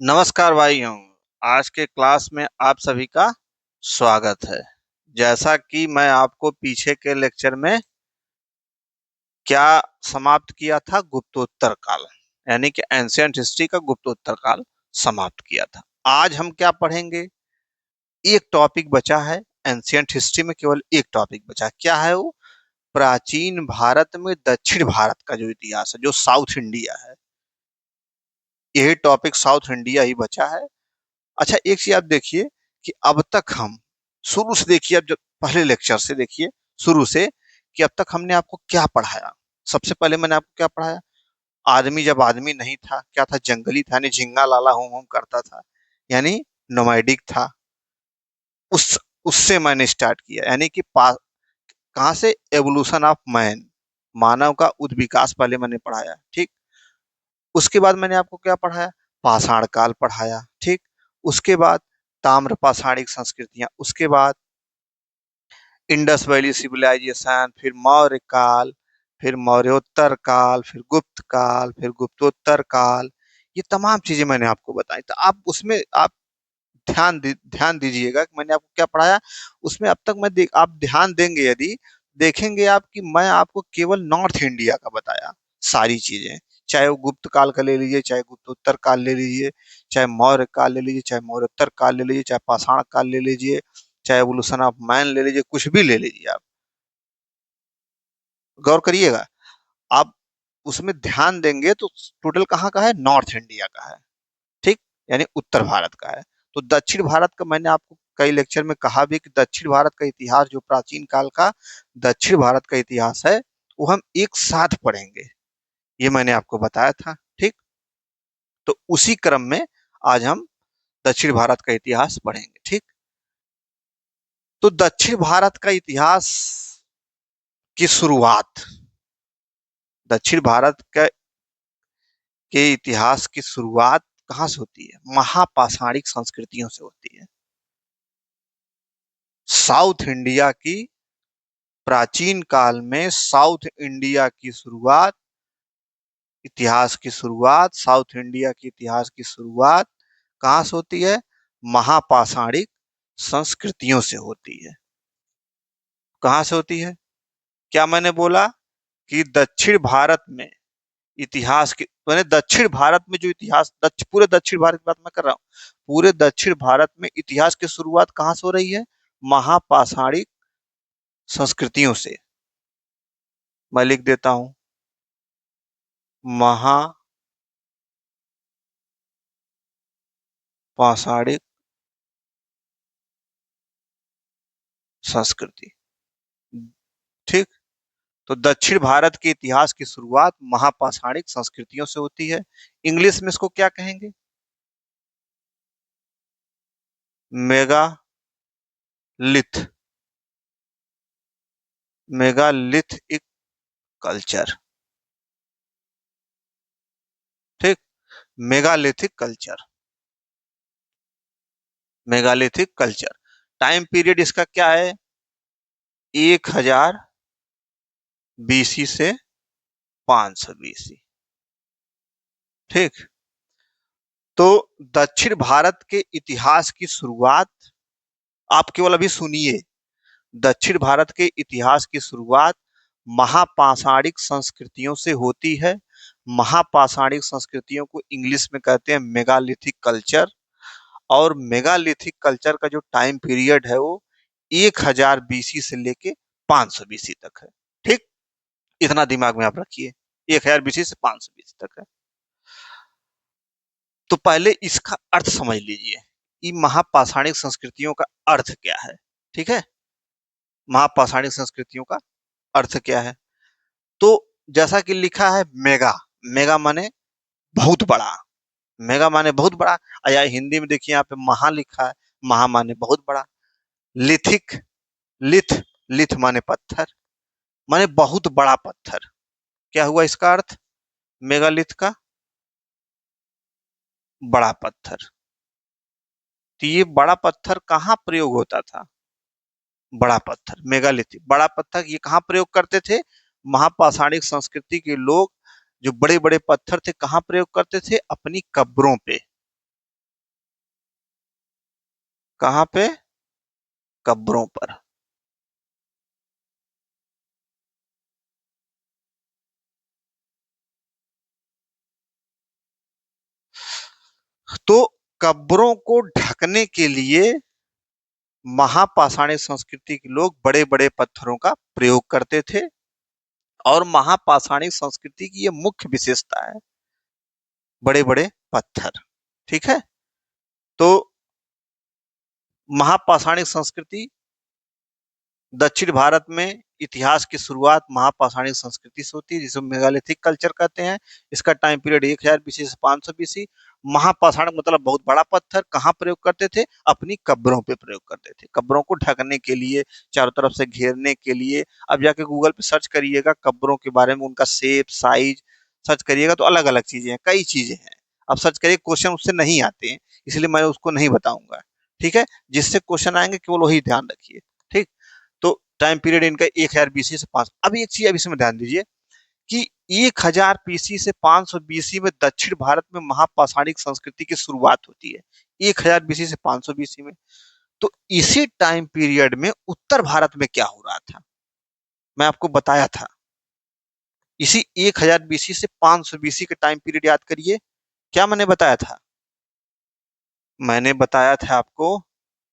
नमस्कार भाइयों। आज के क्लास में आप सभी का स्वागत है। जैसा कि मैं आपको पीछे के लेक्चर में क्या समाप्त किया था, गुप्तोत्तर काल यानी कि एंशियंट हिस्ट्री का गुप्तोत्तर काल समाप्त किया था। आज हम क्या पढ़ेंगे? एक टॉपिक बचा है। एंशियंट हिस्ट्री में केवल एक टॉपिक बचा है। क्या है वो? प्राचीन भारत में दक्षिण भारत का जो इतिहास है, जो साउथ इंडिया है। यही टॉपिक साउथ इंडिया ही बचा है। अच्छा, एक चीज आप देखिए कि अब तक हम शुरू से देखिए, अब जब पहले लेक्चर से देखिए शुरू से, कि अब तक हमने आपको क्या पढ़ाया। सबसे पहले मैंने आपको क्या पढ़ाया? आदमी जब आदमी नहीं था, क्या था? जंगली था, यानी झिंगा लाला होम होम करता था, यानी नोमैडिक था। उस उससे मैंने स्टार्ट किया, यानी कि कहाँ से? एवोल्यूशन ऑफ मैन, मानव का उद्विकास पहले मैंने पढ़ाया। ठीक। उसके बाद मैंने आपको क्या पढ़ाया? पाषाण काल पढ़ाया। ठीक। उसके बाद ताम्र पाषाणिक संस्कृतियां, उसके बाद इंडस वैली सिविलाइजेशन, फिर मौर्य काल, फिर मौर्योत्तर काल, फिर गुप्त काल, फिर गुप्तोत्तर काल। ये तमाम चीजें मैंने आपको बताई। तो आप उसमें आप ध्यान दीजिएगा कि मैंने आपको क्या पढ़ाया। उसमें अब तक आप ध्यान देंगे, यदि देखेंगे आप, कि मैं आपको केवल नॉर्थ इंडिया का बताया सारी चीजें। चाहे वो गुप्त काल का ले लीजिए, चाहे गुप्तोत्तर काल ले लीजिए, चाहे मौर्य काल ले लीजिए, चाहे मौर्योत्तर काल ले लीजिए, चाहे पाषाण काल ले लीजिए, चाहे एवोल्यूशन ऑफ मैन ले लीजिए, कुछ भी ले लीजिए आप। गौर करिएगा। आप उसमें ध्यान देंगे तो टोटल कहाँ का है? नॉर्थ इंडिया का है। ठीक। यानी उत्तर भारत का है। तो दक्षिण भारत का मैंने आपको कई लेक्चर में कहा भी कि दक्षिण भारत का इतिहास, जो प्राचीन काल का दक्षिण भारत का इतिहास है, वो हम एक साथ पढ़ेंगे। ये मैंने आपको बताया था। ठीक। तो उसी क्रम में आज हम दक्षिण भारत का इतिहास पढ़ेंगे। ठीक। तो दक्षिण भारत का इतिहास की शुरुआत, दक्षिण भारत के इतिहास की शुरुआत कहाँ से होती है? महापाषाणिक संस्कृतियों से होती है। साउथ इंडिया की, प्राचीन काल में साउथ इंडिया की शुरुआत, इतिहास की शुरुआत, साउथ इंडिया की इतिहास की शुरुआत कहाँ से होती है? महापाषाणिक संस्कृतियों से होती है। कहाँ से होती है? क्या मैंने बोला कि दक्षिण भारत में इतिहास की, मैंने दक्षिण भारत में जो इतिहास, पूरे दक्षिण भारत की बात मैं कर रहा हूँ। पूरे दक्षिण भारत में इतिहास की शुरुआत कहाँ से हो रही है? महापाषाणिक संस्कृतियों से। मैं लिख देता हूं, महापाषाणिक संस्कृति। ठीक। तो दक्षिण भारत के इतिहास की शुरुआत महापाषाणिक संस्कृतियों से होती है। इंग्लिश में इसको क्या कहेंगे? Megalith, megalithic culture. ठीक। Megalithic culture, megalithic culture. Time period इसका क्या है? 1000 BC से 500 BC। ठीक। तो दक्षिण भारत के इतिहास की शुरुआत, आप केवल अभी सुनिए, दक्षिण भारत के इतिहास की शुरुआत महापाषाणिक संस्कृतियों से होती है। महापाषाणिक संस्कृतियों को इंग्लिश में कहते हैं मेगालिथिक कल्चर। और मेगालिथिक कल्चर का जो टाइम पीरियड है वो 1000 BC से लेके 500 BC तक है। ठीक। इतना दिमाग में आप रखिए, 1000 BC से 500 BC तक है। तो पहले इसका अर्थ समझ लीजिए, ये महापाषाणिक संस्कृतियों का अर्थ क्या है। ठीक है। महापाषाणिक संस्कृतियों का अर्थ क्या है? तो जैसा कि लिखा है मेगा, मेगा माने बहुत बड़ा, मेगा माने बहुत बड़ा। या हिंदी में देखिए यहाँ पे महा लिखा है, महा माने बहुत बड़ा। लिथिक, लिथ, लिथ माने पत्थर, माने बहुत बड़ा पत्थर। क्या हुआ इसका अर्थ मेगालिथ का? बड़ा पत्थर। तो ये बड़ा पत्थर कहाँ प्रयोग होता था? बड़ा पत्थर, मेगालिथ, बड़ा पत्थर, ये कहाँ प्रयोग करते थे? महापाषाणिक संस्कृति के लोग जो बड़े बड़े पत्थर थे, कहाँ प्रयोग करते थे? अपनी कब्रों पे। कहाँ पे? कब्रों पर। तो कब्रों को ढकने के लिए महापाषाणी संस्कृति के लोग बड़े बड़े पत्थरों का प्रयोग करते थे, और महापाषाणी संस्कृति की ये मुख्य विशेषता है, बड़े बड़े पत्थर। ठीक है। तो महापाषाणी संस्कृति, दक्षिण भारत में इतिहास की शुरुआत महापाषाणी संस्कृति से होती है, जिसे मेगालिथिक कल्चर कहते हैं। इसका टाइम पीरियड 1000 बीसी से 500 बीसी। महापाषाण मतलब बहुत बड़ा पत्थर। कहाँ प्रयोग करते थे? अपनी कब्रों पे प्रयोग करते थे, कब्रों को ढकने के लिए, चारों तरफ से घेरने के लिए। अब जाके गूगल पे सर्च करिएगा कब्रों के बारे में, उनका शेप, साइज सर्च करिएगा तो अलग अलग चीजें हैं, कई चीजें हैं। अब सर्च करिए, क्वेश्चन उससे नहीं आते हैं, इसलिए मैं उसको नहीं बताऊंगा। ठीक है। जिससे क्वेश्चन आएंगे केवल वही ध्यान रखिए। ठीक। तो टाइम पीरियड इनका 1000 बीसी से 500। अब एक चीज अब इसमें ध्यान दीजिए कि 1000 बीसी से 500 बीसी में दक्षिण भारत में महापाषाणिक संस्कृति की शुरुआत होती है, 1000 बीसी से 500 बीसी में। तो इसी टाइम पीरियड में उत्तर भारत में क्या हो रहा था, मैं आपको बताया था। इसी 1000 बीसी से 500 बीसी के टाइम पीरियड याद करिए, क्या मैंने बताया था? मैंने बताया था आपको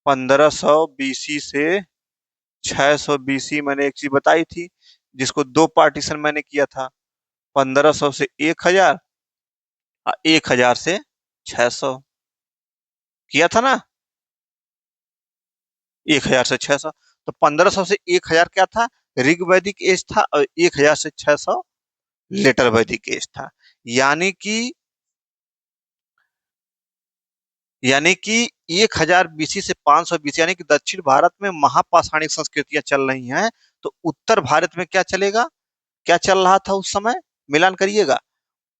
1500 बीसी से 600 बीसी। मैंने एक चीज बताई थी जिसको दो पार्टीशन मैंने किया था, 1500 से 1000 और 1000 से 600, किया था ना? 1000 से 600। तो 1500 से 1000 क्या था? ऋग वैदिक एज था, और 1000 से 600 लेटर वैदिक एज था। यानी कि यानी कि 1000 बीसी से 500 बीसी, यानी कि दक्षिण भारत में महापाषाणिक संस्कृतियां चल रही हैं, तो उत्तर भारत में क्या चलेगा? क्या चल रहा था उस समय? मिलान करिएगा।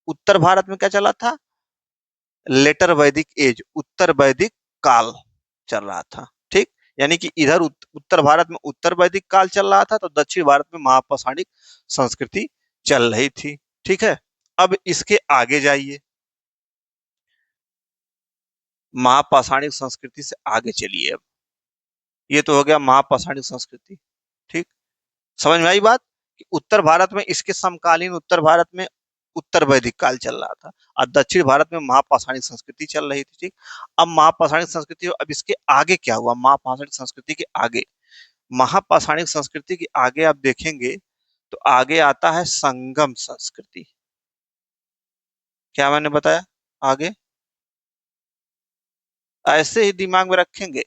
उत्तर भारत में क्या चला था? लेटर वैदिक एज, उत्तर वैदिक काल चल रहा था। ठीक। यानी कि इधर उत्तर भारत में उत्तर वैदिक काल चल रहा था, तो दक्षिण भारत में महापाषाणिक संस्कृति चल रही थी। ठीक है। अब इसके आगे जाइए, महापाषाणिक संस्कृति से आगे चलिए। अब ये तो हो गया महापाषाणिक संस्कृति। ठीक। समझ में आई बात? कि उत्तर भारत में इसके समकालीन उत्तर भारत में उत्तर वैदिक काल चल रहा था, और दक्षिण भारत में महापाषाणिक संस्कृति चल रही थी। ठीक। अब महापाषाणिक संस्कृति, अब इसके आगे क्या हुआ? महापाषाणिक संस्कृति के आगे, महापाषाणिक संस्कृति के आगे आप देखेंगे तो आगे आता है संगम संस्कृति। क्या मैंने बताया? आगे ऐसे ही दिमाग में रखेंगे,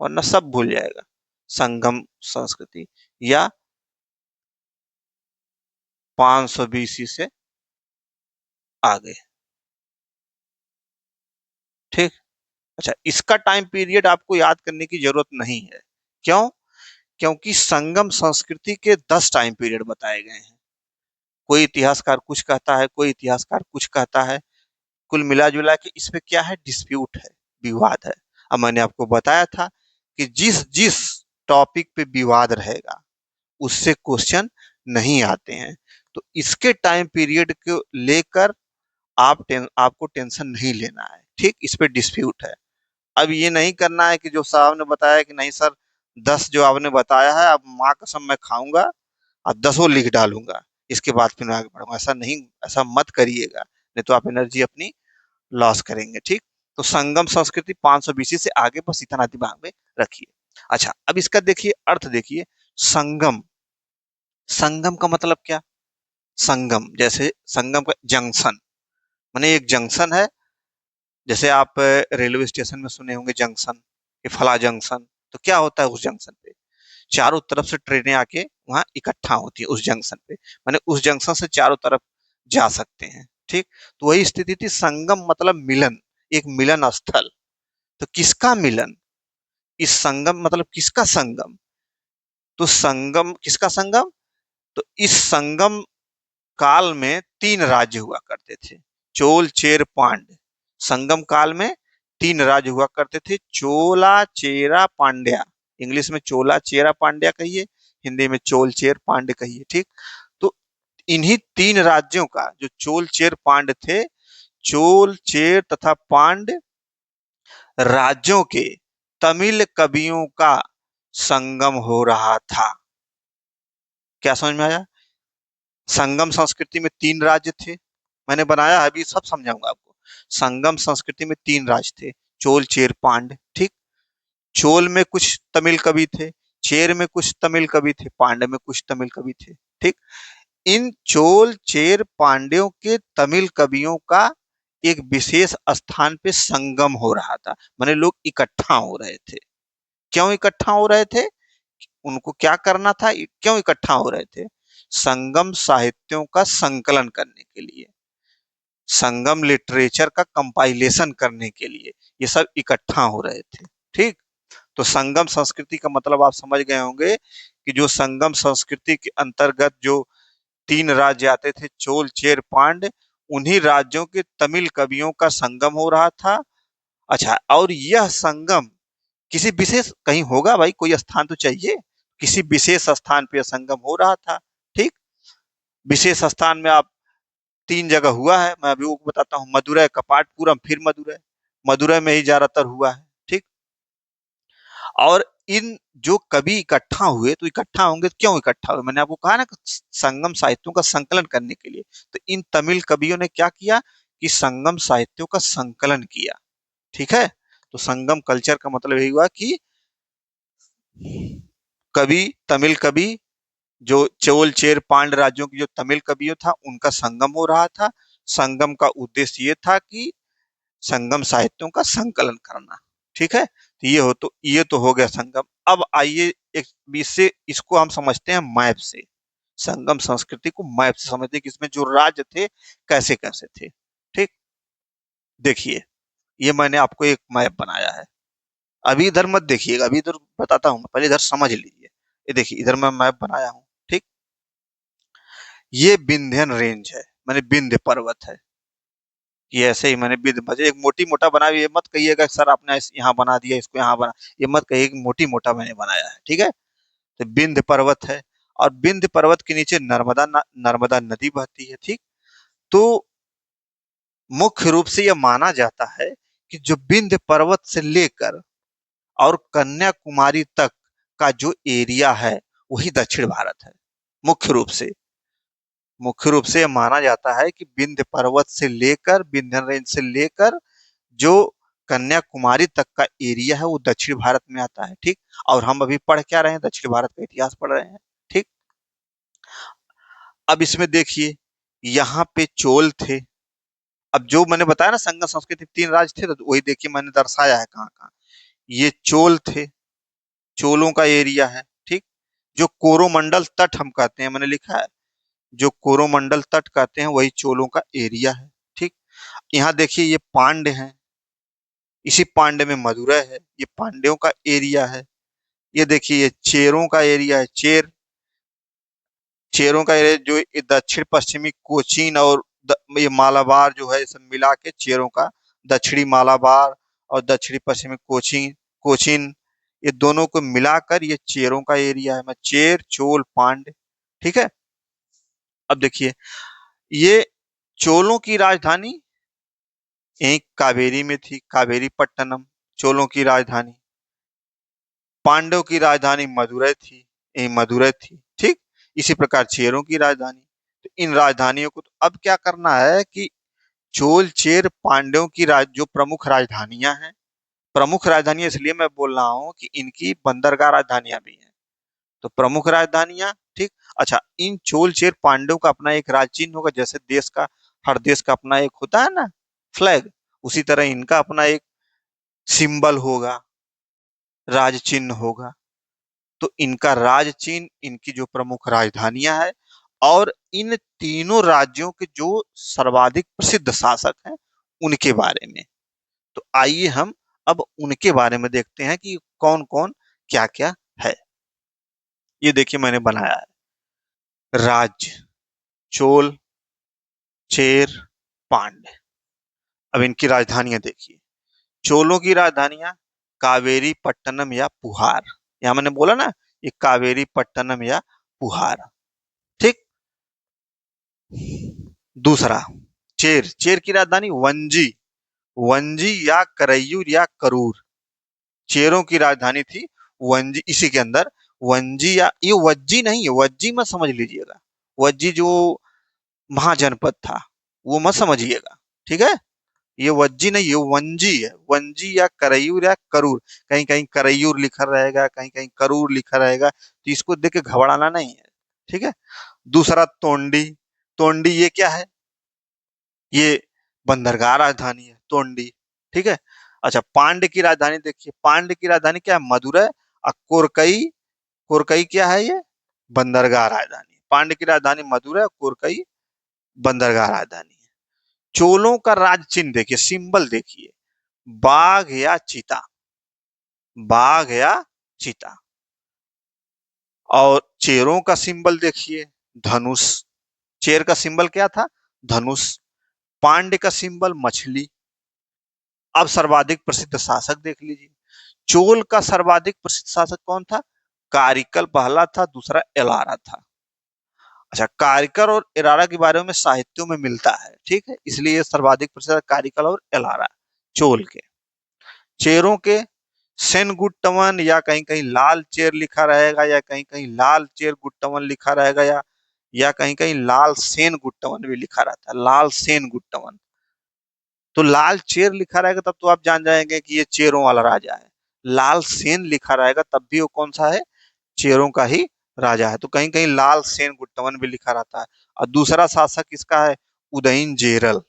वरना सब भूल जाएगा। संगम संस्कृति, या 500 बीसी से आगे। ठीक। अच्छा, इसका टाइम पीरियड आपको याद करने की जरूरत नहीं है। क्यों? क्योंकि संगम संस्कृति के 10 टाइम पीरियड बताए गए हैं। कोई इतिहासकार कुछ कहता है, कोई इतिहासकार कुछ कहता है। कुल मिला जुला के इसमें क्या है? डिस्प्यूट है, विवाद है। अब मैंने आपको बताया था कि जिस जिस टॉपिक पे विवाद रहेगा उससे क्वेश्चन नहीं आते हैं। तो इसके टाइम पीरियड को लेकर आपको टेंशन नहीं लेना है। ठीक। इस पे डिस्प्यूट है। अब ये नहीं करना है कि जो साहब ने बताया कि नहीं सर, 10 जो आपने बताया है, अब माँ कसम मैं खाऊंगा और 10 लिख डालूंगा, इसके बाद फिर मैं आगे बढ़ूंगा। ऐसा नहीं, ऐसा मत करिएगा, नहीं तो आप एनर्जी अपनी लॉस करेंगे। ठीक। तो संगम संस्कृति 500 बीसी से आगे, बस इतना दिमाग में रखिए। अच्छा, अब इसका देखिए अर्थ देखिए। संगम, संगम का मतलब क्या? संगम, जैसे संगम का जंक्शन, माने एक जंक्शन है। जैसे आप रेलवे स्टेशन में सुने होंगे जंक्शन, ये फला जंक्शन। तो क्या होता है उस जंक्शन पे? चारों तरफ से ट्रेनें आके वहां इकट्ठा होती है उस जंक्शन पे, माने उस जंक्शन से चारों तरफ जा सकते हैं। ठीक। तो वही स्थिति थी। संगम मतलब मिलन, एक मिलन स्थल। तो किसका मिलन? इस संगम मतलब किसका संगम? तो संगम, किसका संगम? तो इस संगम काल में 3 राज्य हुआ करते थे, चोल चेर पांड्य। संगम काल में 3 राज्य हुआ करते थे, चोला चेरा पांड्या। इंग्लिश में चोला चेरा पांड्या कहिए, हिंदी में चोल चेर पांड्य कहिए। ठीक। तो इन्हीं 3 राज्यों का, जो चोल चेर पांड्य थे, चोल चेर तथा पांड्य राज्यों के तमिल कवियों का संगम हो रहा था। क्या समझ में आया? संगम संस्कृति में 3 राज्य थे। मैंने बनाया है, अभी सब समझाऊंगा आपको। संगम संस्कृति में 3 राज्य थे, चोल, चेर, पांड्य। ठीक। चोल में कुछ तमिल कवि थे, चेर में कुछ तमिल कवि थे, पांड्य में कुछ तमिल कवि थे। ठीक। इन चोल, चेर, पांड्यों के तमिल कवियों का एक विशेष स्थान पे संगम हो रहा था, माने लोग इकट्ठा हो रहे थे। क्यों इकट्ठा हो रहे थे? उनको क्या करना था, क्यों इकट्ठा हो रहे थे? संगम साहित्यों का संकलन करने के लिए, संगम लिटरेचर का कंपाइलेशन करने के लिए ये सब इकट्ठा हो रहे थे। ठीक। तो संगम संस्कृति का मतलब आप समझ गए होंगे कि जो संगम संस्कृति के अंतर्गत जो 3 राज्य आते थे, चोल, चेर, पांड्य, उन्हीं राज्यों के तमिल कवियों का संगम हो रहा था। अच्छा, और यह संगम किसी विशेष, कहीं होगा भाई, कोई स्थान तो चाहिए, किसी विशेष स्थान पे संगम हो रहा था। ठीक। विशेष स्थान में आप 3 जगह हुआ है, मैं अभी वो बताता हूँ। मदुरै, कपाटपुरम, फिर मदुरै। मदुरै में ही ज्यादातर हुआ है। ठीक। और इन जो कवि इकट्ठा हुए, तो इकट्ठा होंगे तो क्यों इकट्ठा हुए? मैंने आपको कहा ना, संगम साहित्यों का संकलन करने के लिए। तो इन तमिल कवियों ने क्या किया कि संगम साहित्यों का संकलन किया। ठीक है। तो संगम कल्चर का मतलब यही हुआ कि कवि, तमिल कवि, जो चोल, चेर, पांड्य राज्यों की जो तमिल कवियों था, उनका संगम हो रहा था। संगम का उद्देश्य ये था कि संगम साहित्यों का संकलन करना। ठीक है। तो ये तो हो गया संगम। अब आइए एक इससे, इसको हम समझते हैं मैप से। संगम संस्कृति को मैप से समझते हैं कि इसमें जो राज्य थे कैसे कैसे थे। ठीक। देखिए, ये मैंने आपको एक मैप बनाया है। अभी इधर मत देखिएगा, अभी इधर बताता हूँ, पहले इधर समझ लीजिए। ये देखिए, इधर मैं मैप बनाया हूँ। ठीक। ये विंध्यन रेंज है, मैंने विंध्य पर्वत है। ये ऐसे ही मैंने विंध्य, मुझे एक मोटी मोटा बना, ये मत कहिएगा सर आपने यहाँ बना दिया, इसको यहाँ बना, ये मत कहिए कि मोटी मोटा मैंने बनाया है। ठीक है। तो विंध्य पर्वत है, और विंध्य पर्वत के नीचे नर्मदा नदी बहती है। ठीक। तो मुख्य रूप से यह माना जाता है कि जो विंध्य पर्वत से लेकर और कन्याकुमारी तक का जो एरिया है, वही दक्षिण भारत है। मुख्य रूप से, मुख्य रूप से यह माना जाता है कि विंध्य पर्वत से लेकर, विंध्यन रेंज से लेकर जो कन्याकुमारी तक का एरिया है, वो दक्षिण भारत में आता है। ठीक। और हम अभी पढ़ क्या रहे हैं? दक्षिण भारत का इतिहास पढ़ रहे हैं। ठीक। अब इसमें देखिए, यहाँ पे चोल थे। अब जो मैंने बताया ना, संगम संस्कृति 3 राज्य थे, तो वही देखिए मैंने दर्शाया है कहाँ कहाँ। ये चोल थे, चोलों का एरिया है। ठीक। जो कोरोमंडल तट हम कहते हैं, मैंने लिखा है, जो कोरोमंडल तट कहते हैं वही चोलों का एरिया है। ठीक। यहाँ देखिए, ये पांड्य हैं, इसी पांड्य में मदुरै है, ये पांड्यों का एरिया है। ये देखिए, ये चेरों का एरिया है, चेरों का एरिया, जो ये दक्षिण पश्चिमी कोचीन और ये मालाबार जो है, ये सब मिला के चेरों का, दक्षिणी मालाबार और दक्षिणी पश्चिमी कोचीन कोचीन ये दोनों को मिलाकर ये चेरों का एरिया है। मैं चेर, चोल, पांड्य। ठीक है। अब देखिए, ये चोलों की राजधानी एक कावेरी में थी, कावेरी पट्टनम, चोलों की राजधानी। पांड्यों की राजधानी मदुरै थी, यही मदुरै थी। ठीक। इसी प्रकार चेरों की राजधानी। तो इन राजधानियों को, तो अब क्या करना है कि चोल, चेर, पांड्यों की जो प्रमुख राजधानियां हैं, प्रमुख राजधानियां इसलिए मैं बोल रहा हूं कि इनकी बंदरगाह राजधानियां भी हैं, तो प्रमुख राजधानियां। ठीक। अच्छा, इन चोल, चेर, पांड्यों का अपना एक राज चिन्ह होगा, जैसे देश का, हर देश का अपना एक होता है ना फ्लैग, उसी तरह इनका अपना एक सिंबल होगा, राज चिन्ह होगा। तो इनका राज चिन्ह, इनकी जो प्रमुख राजधानियां हैं, और इन तीनों राज्यों के जो सर्वाधिक प्रसिद्ध शासक हैं, उनके बारे में। तो आइए हम अब उनके बारे में देखते हैं कि कौन कौन क्या क्या है। ये देखिए मैंने बनाया है राज्य, चोल, चेर, पांड्य। अब इनकी राजधानियां देखिए। चोलों की राजधानियां कावेरी पट्टनम या पुहार। यहां मैंने बोला ना, ये कावेरी पट्टनम या पुहार। ठीक। दूसरा, चेर, चेर की राजधानी वंजी, वंजी या करैयूर या करूर। चेरों की राजधानी थी वंजी। इसी के अंदर वंजी, या ये वज्जी नहीं है, वज्जी मत समझ लीजिएगा। वज्जी जो महाजनपद था वो मत समझिएगा, ठीक है। ये वज्जी नहीं, ये वंजी है। वंजी या करयूर या करूर, कहीं कहीं करयूर लिखा रहेगा, कहीं कहीं करूर लिखा रहेगा, तो इसको देख के घबराना नहीं है, ठीक है। दूसरा तोंडी। तोंडी ये क्या है? ये बंदरगाह राजधानी है तोंडी, ठीक है। अच्छा, पांड्य की राजधानी देखिए, पांड्य की राजधानी क्या है? मदुरै। और कोरकई, कोरकई क्या है? ये बंदरगाह राजधानी। पांड्य की राजधानी मदुरै, कोरकई बंदरगाह राजधानी है। चोलों का राज चिन्ह देखिए, सिंबल देखिए, बाघ या चीता, बाघ या चीता। और चेरों का सिंबल देखिए, धनुष। चेर का सिंबल क्या था? धनुष। पांड्य का सिंबल मछली। अब सर्वाधिक प्रसिद्ध शासक देख लीजिए। चोल का सर्वाधिक प्रसिद्ध शासक कौन था? कारिकल पहला था, दूसरा एलारा था। अच्छा, कारिकल और एलारा के बारे में साहित्यों में मिलता है, ठीक है, इसलिए ये सर्वाधिक प्रसिद्ध कारिकल और एलारा चोल के। चेरों के सेनगुट्टवन, या कहीं कहीं लाल चेर लिखा रहेगा, या कहीं कहीं लाल चेर गुट्टवन लिखा रहेगा, या कहीं कहीं लाल सेन गुट्टवन भी लिखा रहता है, लाल सेन गुट्टवन। तो लाल चेर लिखा रहेगा तब तो आप जान जाएंगे कि ये चेरों वाला राजा है। लाल सेन लिखा रहेगा तब भी वो कौन सा है? चेरों का ही राजा है। तो कहीं कहीं लाल सेन गुट्टवन भी लिखा रहता है। और दूसरा शासक किसका है? उदयन जेरल,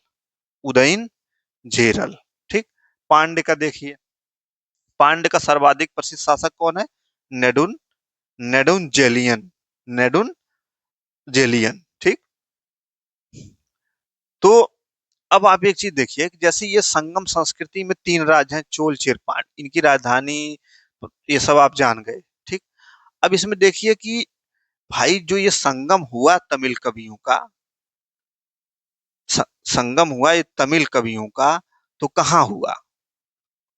उदयन जेरल, ठीक। पांड्य का देखिए, पांड्य का सर्वाधिक प्रसिद्ध शासक कौन है? नेडुन, नेडुन जेलियन, नेडुन जेलियन, ठीक। तो अब आप एक चीज देखिए कि जैसे ये संगम संस्कृति में तीन राज्य हैं, चोल चेर पांड्य, इनकी राजधानी, ये सब आप जान गए, ठीक। अब इसमें देखिए कि भाई जो ये संगम हुआ तमिल कवियों का, संगम हुआ ये तमिल कवियों का, तो कहाँ हुआ?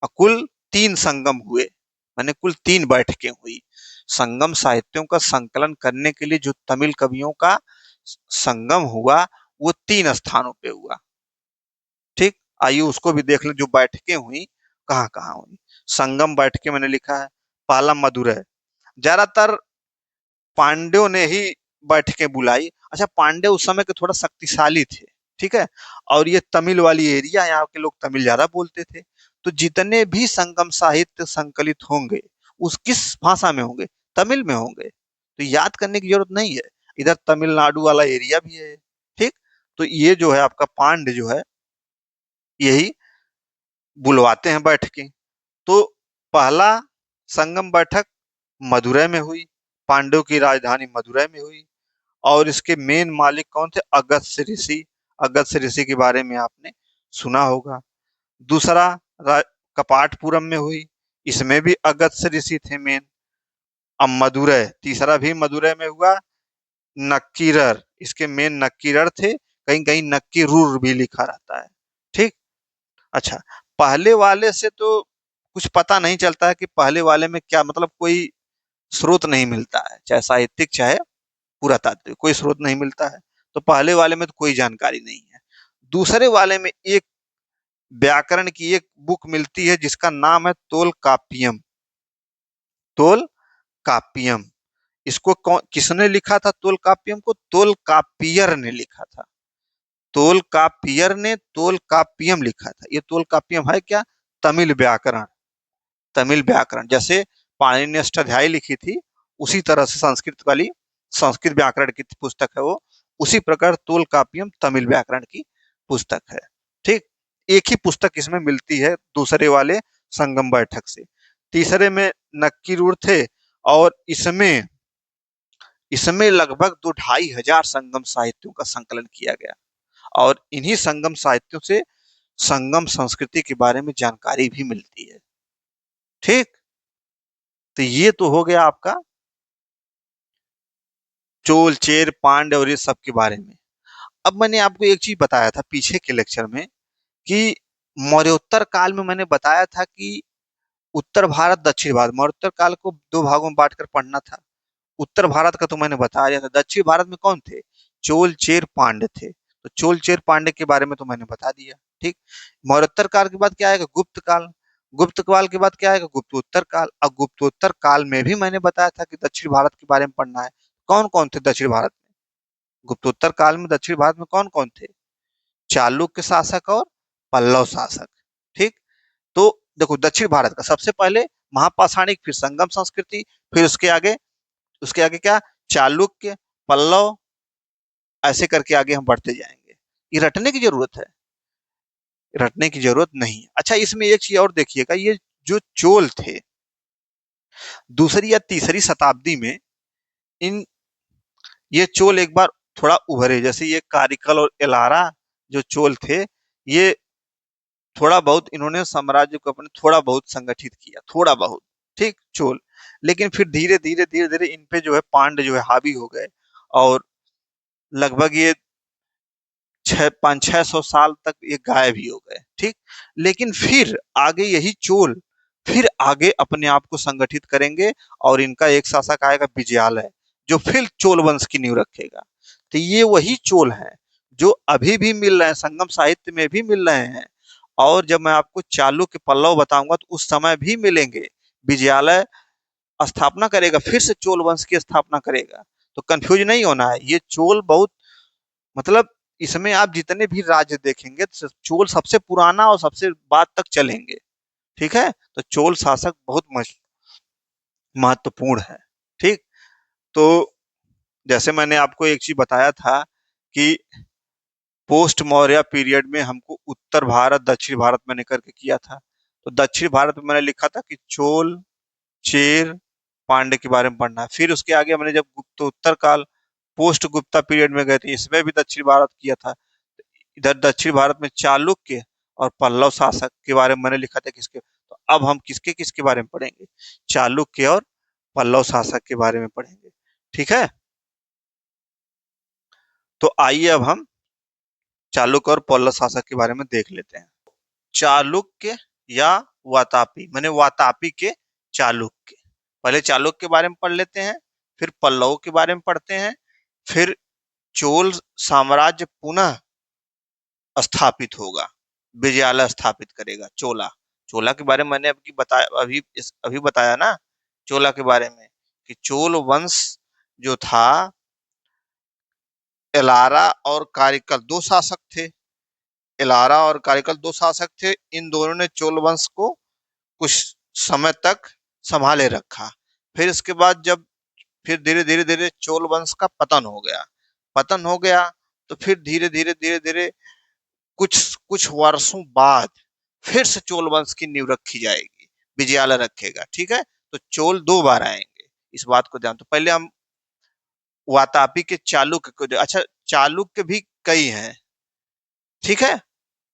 और कुल तीन संगम हुए, माने कुल तीन बैठकें हुई। संगम साहित्यों का संकलन करने के लिए जो तमिल कवियों का संगम हुआ, वो तीन स्थानों पे हुआ, ठीक। आइए उसको भी देख लें, जो बैठकें हुई कहाँ कहाँ हुई। संगम बैठकें मैंने लिखा है, पहला मदुरै। ज्यादातर पांड्यों ने ही बैठकें बुलाई। अच्छा, पांड्य उस समय के थोड़ा शक्तिशाली थे, ठीक है। और ये तमिल वाली एरिया, यहाँ के लोग तमिल ज्यादा बोलते थे। तो जितने भी संगम साहित्य संकलित होंगे उस किस भाषा में होंगे? तमिल में होंगे। तो याद करने की जरूरत नहीं है, इधर तमिलनाडु वाला एरिया भी है, ठीक। तो ये जो है आपका पांड्य जो है, यही बुलवाते हैं बैठकें। तो पहला संगम बैठक मदुरै में हुई, पांड्यों की राजधानी मदुरै में हुई। और इसके मेन मालिक कौन थे? अगस्त्य ऋषि। अगस्त्य ऋषि के बारे में आपने सुना होगा। दूसरा कपाटपुरम में हुई, इसमें भी अगस्त्य ऋषि थे मेन। अब मदुरै, तीसरा भी मदुरै में हुआ। नक्कीरर, इसके मेन नक्कीरर थे, कहीं कहीं नक्कीरूर भी लिखा रहता है, ठीक। अच्छा, पहले वाले से तो कुछ पता नहीं चलता है कि पहले वाले में क्या, मतलब कोई स्रोत नहीं मिलता है, चाहे साहित्यिक चाहे पुरातात्विक, कोई स्रोत नहीं मिलता है। तो पहले वाले में तो कोई जानकारी नहीं है। दूसरे वाले में एक व्याकरण की एक बुक मिलती है जिसका नाम है तोल कापियम, तोल कापियम। इसको किसने लिखा था? तोल कापियम को तोल कापियर ने लिखा था। तोल कापियर ने तोल कापियम लिखा था। ये तोल कापियम है क्या? तमिल व्याकरण, तमिल व्याकरण। जैसे पाणिनि ने अष्टाध्यायी लिखी थी, उसी तरह से संस्कृत वाली संस्कृत व्याकरण की पुस्तक है वो। उसी प्रकार तोल कापियम तमिल व्याकरण की पुस्तक है, ठीक। एक ही पुस्तक इसमें मिलती है दूसरे वाले संगम बैठक से। तीसरे में नक्कीरूर थे, और इसमें इसमें लगभग 2-2,500 संगम साहित्यों का संकलन किया गया। और इन्हीं संगम साहित्यों से संगम संस्कृति के बारे में जानकारी भी मिलती है, ठीक। तो ये तो हो गया आपका चोल चेर पांड्य और ये सब के बारे में। अब मैंने आपको एक चीज बताया था पीछे के लेक्चर में कि मौर्योत्तर काल में मैंने बताया था कि उत्तर भारत दक्षिण भारत, मौर्योत्तर काल को दो भागों में बांटकर पढ़ना था। उत्तर भारत का तो मैंने बता दिया था। दक्षिण भारत में कौन थे? चोल चेर पांड्य थे। तो चोल चेर पांड्य के बारे में तो मैंने बता दिया, ठीक। मौर्योत्तर काल के बाद क्या आएगा? गुप्त काल। गुप्त काल के बाद क्या आएगा? गुप्तोत्तर काल। अब गुप्तोत्तर काल में भी मैंने बताया था कि दक्षिण भारत के बारे में पढ़ना है। कौन कौन थे दक्षिण भारत में? गुप्तोत्तर काल में दक्षिण भारत में कौन कौन थे? चालुक्य शासक और पल्लव शासक। ठीक। तो देखो, दक्षिण भारत का सबसे पहले महापाषाणिक, फिर संगम संस्कृति, फिर उसके आगे क्या? चालुक्य, पल्लव, ऐसे करके आगे हम बढ़ते जाएंगे। ये रटने की जरूरत है? रटने की जरूरत नहीं है। अच्छा, इसमें एक चीज और देखिएगा, ये जो चोल थे, दूसरी या तीसरी शताब्दी में इन ये चोल एक बार थोड़ा उभरे। जैसे ये कारिकल और एलारा जो चोल थे, ये थोड़ा बहुत इन्होंने साम्राज्य को अपने थोड़ा बहुत संगठित किया, थोड़ा बहुत। ठीक, चोल। लेकिन फिर धीरे धीरे धीरे धीरे इन पे जो है पांड्य जो है हावी हो गए, और लगभग ये 500-600 साल तक ये गायब ही हो गए। ठीक। लेकिन फिर आगे यही चोल फिर आगे अपने आप को संगठित करेंगे, और इनका एक शासक आएगा विजयालय, जो फिर चोल वंश की नींव रखेगा। तो ये वही चोल हैं जो अभी भी मिल रहे हैं, संगम साहित्य में भी मिल रहे हैं। और जब मैं आपको चालुक्य पल्लव बताऊंगा तो उस समय भी मिलेंगे। विजयालय स्थापना करेगा, फिर से चोल वंश की स्थापना करेगा। तो कंफ्यूज नहीं होना है, ये चोल बहुत, मतलब इसमें आप जितने भी राज्य देखेंगे तो चोल सबसे पुराना और सबसे बाद तक चलेंगे। ठीक है, तो चोल शासक बहुत महत्वपूर्ण है। ठीक। तो जैसे मैंने आपको एक चीज बताया था कि पोस्ट मौर्य पीरियड में हमको उत्तर भारत दक्षिण भारत मैंने करके किया था। तो दक्षिण भारत में मैंने लिखा था कि चोल, चेर, पांड्य के बारे में पढ़ना है। फिर उसके आगे मैंने जब गुप्तोत्तर काल पोस्ट गुप्ता पीरियड में गए थे, इसमें भी दक्षिण भारत किया था। इधर दक्षिण भारत में चालुक्य और पल्लव शासक के बारे में मैंने लिखा था किसके। तो अब हम किसके किसके बारे में पढ़ेंगे? चालुक्य और पल्लव शासक के बारे में पढ़ेंगे। ठीक है, तो आइए अब हम चालुक्य और पल्लव शासक के बारे में देख लेते हैं। चालुक्य या वातापी, माने वातापी के चालुक्य। पहले चालुक्य के बारे में पढ़ लेते हैं, फिर पल्लव के बारे में पढ़ते हैं, फिर चोल साम्राज्य पुनः स्थापित होगा, विजयालय स्थापित करेगा, चोला। चोला के बारे में मैंने अभी बताया ना, चोला के बारे में, कि चोल वंश जो था, एलारा और कारिकल दो शासक थे। एलारा और कारिकल दो शासक थे। इन दोनों ने चोल वंश को कुछ समय तक संभाले रखा। फिर इसके बाद जब फिर धीरे धीरे धीरे चोल वंश का पतन हो गया, तो फिर धीरे धीरे धीरे धीरे कुछ कुछ वर्षों बाद फिर से चोल वंश की नींव रखी जाएगी, विजयालय रखेगा। ठीक है, तो चोल दो बार आएंगे, इस बात को ध्यान। तो पहले हम वातापी के चालुक्य को अच्छा, चालुक्य भी कई हैं। ठीक है,